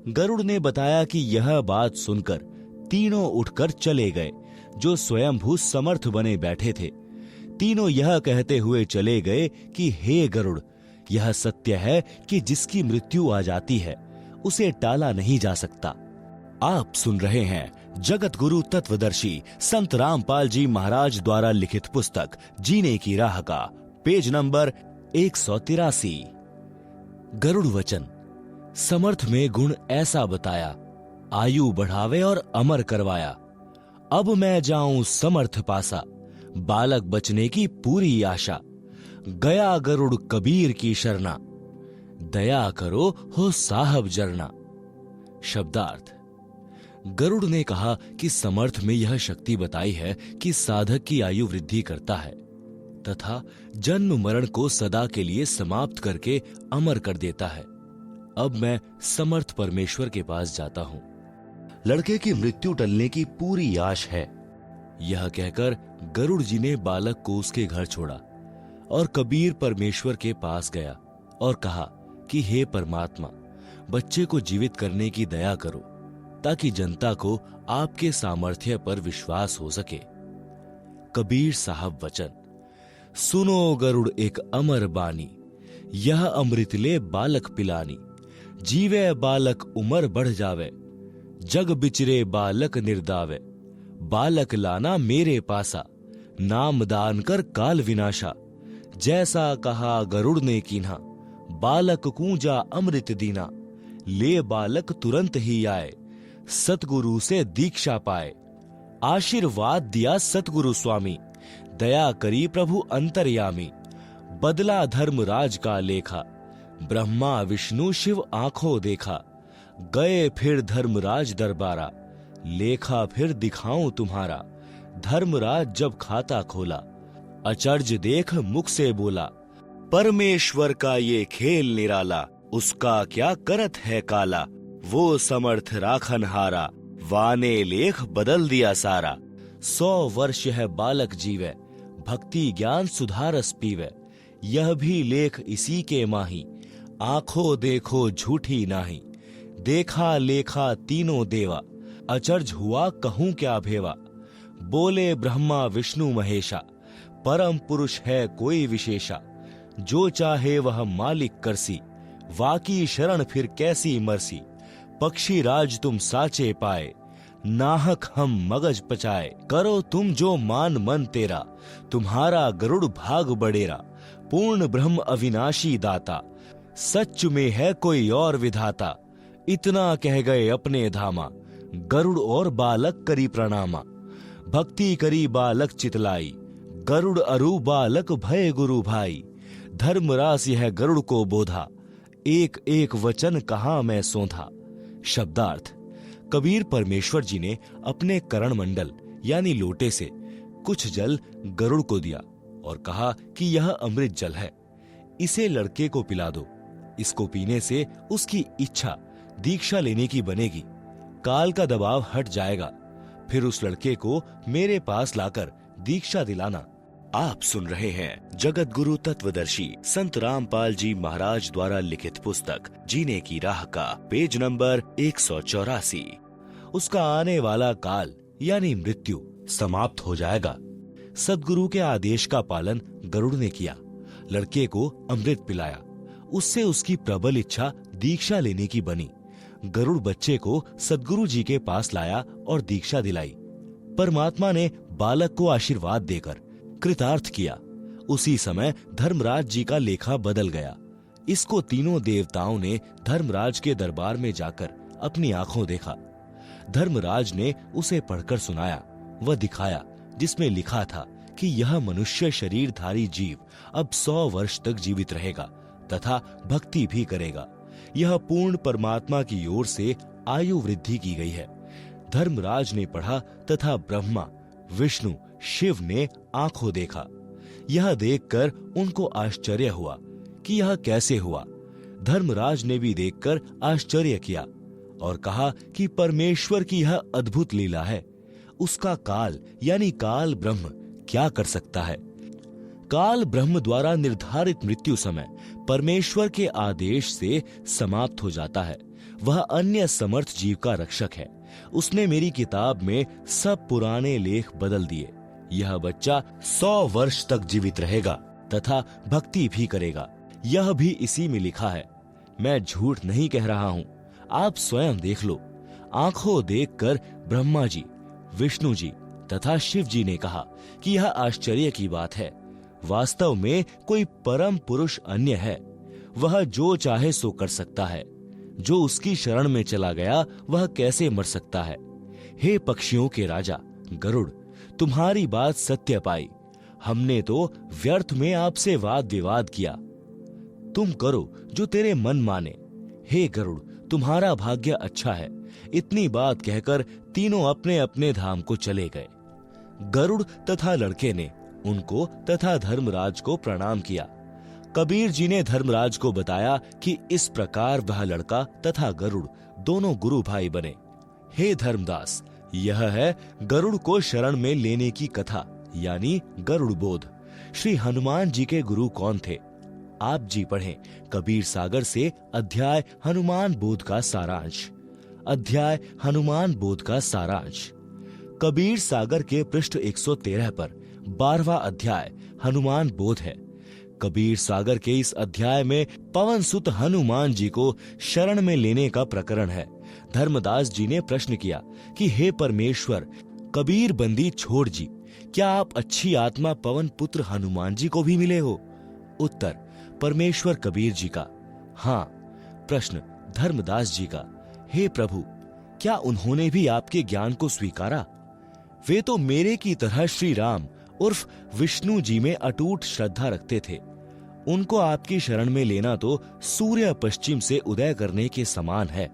गरुड़ ने बताया कि यह बात सुनकर तीनों उठकर चले गए, जो स्वयंभू समर्थ बने बैठे थे। तीनों यह कहते हुए चले गए कि हे गरुड़, यह सत्य है कि जिसकी मृत्यु आ जाती है उसे टाला नहीं जा सकता। आप सुन रहे हैं जगत गुरु तत्वदर्शी संत रामपाल जी महाराज द्वारा लिखित पुस्तक जीने की राह का पेज नंबर 183। गरुड़ वचन। समर्थ में गुण ऐसा बताया, आयु बढ़ावे और अमर करवाया। अब मैं जाऊं समर्थ पासा, बालक बचने की पूरी आशा। गया गरुड़ कबीर की शरणा, दया करो हो साहब जरना। शब्दार्थ। गरुड़ ने कहा कि समर्थ में यह शक्ति बताई है कि साधक की आयु वृद्धि करता है तथा जन्म मरण को सदा के लिए समाप्त करके अमर कर देता है। अब मैं समर्थ परमेश्वर के पास जाता हूं, लड़के की मृत्यु टलने की पूरी आश है। यह कहकर गरुड़ जी ने बालक को उसके घर छोड़ा और कबीर परमेश्वर के पास गया और कहा कि हे परमात्मा, बच्चे को जीवित करने की दया करो ताकि जनता को आपके सामर्थ्य पर विश्वास हो सके। कबीर साहब वचन। सुनो गरुड़ एक अमर बानी, यह अमृत ले बालक पिलानी। जीवे बालक उमर बढ़ जावे, जग बिचरे बालक निर्दावे। बालक लाना मेरे पासा, नाम दान कर काल विनाशा। जैसा कहा गरुड़ ने कीन्हा, बालक कूंजा अमृत दीना। ले बालक तुरंत ही आए, सतगुरु से दीक्षा पाए। आशीर्वाद दिया सतगुरु स्वामी, दया करी प्रभु अंतर्यामी। बदला धर्मराज का लेखा, ब्रह्मा विष्णु शिव आंखों देखा। गए फिर धर्मराज दरबारा, लेखा फिर दिखाऊं तुम्हारा। धर्मराज जब खाता खोला, अचर्ज देख मुख से बोला। परमेश्वर का ये खेल निराला, उसका क्या करत है काला। वो समर्थ राखन हारा, वाने लेख बदल दिया सारा। 100 वर्ष है बालक जीवे, भक्ति ज्ञान सुधारस पीवे, यह भी लेख इसी के माही। आंखों देखो झूठी नाही, देखा लेखा तीनों देवा, अचर्ज हुआ कहूं क्या भेवा। बोले ब्रह्मा विष्णु महेशा, परम पुरुष है कोई विशेषा। जो चाहे वह मालिक करसी, वाकी शरण फिर कैसी मरसी। पक्षी राज तुम साचे पाए, नाहक हम मगज पचाए। करो तुम जो मान मन तेरा, तुम्हारा गरुड़ भाग बड़ेरा। पूर्ण ब्रह्म अविनाशी दाता, सच में है कोई और विधाता। इतना कह गए अपने धामा, गरुड़ और बालक करी प्रणामा। भक्ति करी बालक चितलाई, गरुड़ अरु बालक भय गुरु भाई। धर्मरास यह गरुड़ को बोधा, एक एक वचन कहा मैं सोधा। शब्दार्थ: कबीर परमेश्वर जी ने अपने करण मंडल यानी लोटे से कुछ जल गरुड़ को दिया और कहा कि यह अमृत जल है, इसे लड़के को पिला दो। इसको पीने से उसकी इच्छा दीक्षा लेने की बनेगी, काल का दबाव हट जाएगा। फिर उस लड़के को मेरे पास लाकर दीक्षा दिलाना। आप सुन रहे हैं जगत गुरु तत्वदर्शी संत रामपाल जी महाराज द्वारा लिखित पुस्तक जीने की राह का पेज नंबर 184। उसका आने वाला काल यानी मृत्यु समाप्त हो जाएगा। सदगुरु के आदेश का पालन गरुड़ ने किया, लड़के को अमृत पिलाया। उससे उसकी प्रबल इच्छा दीक्षा लेने की बनी। गरुड़ बच्चे को सदगुरु जी के पास लाया और दीक्षा दिलाई। परमात्मा ने बालक को आशीर्वाद देकर कृतार्थ किया। उसी समय धर्मराज जी का लेखा बदल गया। इसको तीनों देवताओं ने धर्मराज के दरबार में जाकर अपनी आंखों देखा। धर्मराज ने उसे पढ़कर सुनाया व दिखाया, जिसमें लिखा था कि यह मनुष्य शरीरधारी जीव अब 100 वर्ष तक जीवित रहेगा तथा भक्ति भी करेगा। यह पूर्ण परमात्मा की ओर से आयु वृद्धि की गई है। धर्मराज ने पढ़ा तथा ब्रह्मा विष्णु शिव ने आंखों देखा। यह देखकर उनको आश्चर्य हुआ कि यह कैसे हुआ। धर्मराज ने भी देखकर आश्चर्य किया और कहा कि परमेश्वर की यह अद्भुत लीला है। उसका काल यानी काल ब्रह्म क्या कर सकता है। काल ब्रह्म द्वारा निर्धारित मृत्यु समय परमेश्वर के आदेश से समाप्त हो जाता है। वह अन्य समर्थ जीव का रक्षक है। उसने मेरी किताब में सब पुराने लेख बदल दिए। यह बच्चा 100 वर्ष तक जीवित रहेगा तथा भक्ति भी करेगा। यह भी इसी में लिखा है। मैं झूठ नहीं कह रहा हूँ, आप स्वयं देख लो। आंखों देखकर ब्रह्मा जी, विष्णु जी तथा शिव जी ने कहा कि यह आश्चर्य की बात है। वास्तव में कोई परम पुरुष अन्य है। वह जो चाहे सो कर सकता है। जो उसकी शरण में चला गया वह कैसे मर सकता है। हे पक्षियों के राजा गरुड़, तुम्हारी बात सत्य पाई। हमने तो व्यर्थ में आपसे वाद विवाद किया। तुम करो जो तेरे मन माने। हे गरुड़, तुम्हारा भाग्य अच्छा है। इतनी बात कहकर तीनों अपने अपने धाम को चले गए। गरुड़ तथा लड़के ने उनको तथा धर्मराज को प्रणाम किया। कबीर जी ने धर्मराज को बताया कि इस प्रकार वह लड़का तथा गरुड़ दोनों गुरु भाई बने। हे धर्मदास, यह है गरुड़ को शरण में लेने की कथा यानी गरुड़ बोध। श्री हनुमान जी के गुरु कौन थे? आप जी पढ़ें कबीर सागर से अध्याय हनुमान बोध का सारांश। अध्याय हनुमान बोध का सारांश कबीर सागर के पृष्ठ 113 पर 12वां अध्याय हनुमान बोध है। कबीर सागर के इस अध्याय में पवन सुत हनुमान जी को शरण में लेने का प्रकरण है। धर्मदास जी ने प्रश्न किया कि हे परमेश्वर, कबीर बंदी छोड़ जी, क्या आप अच्छी आत्मा पवन पुत्र हनुमान जी को भी मिले हो? उत्तर परमेश्वर कबीर जी का हाँ। प्रश्न धर्मदास जी का, हे प्रभु, क्या उन्होंने भी आपके ज्ञान को स्वीकारा? वे तो मेरे की तरह श्री राम उर्फ विष्णु जी में अटूट श्रद्धा रखते थे। उनको आपकी शरण में लेना तो सूर्य पश्चिम से उदय करने के समान है।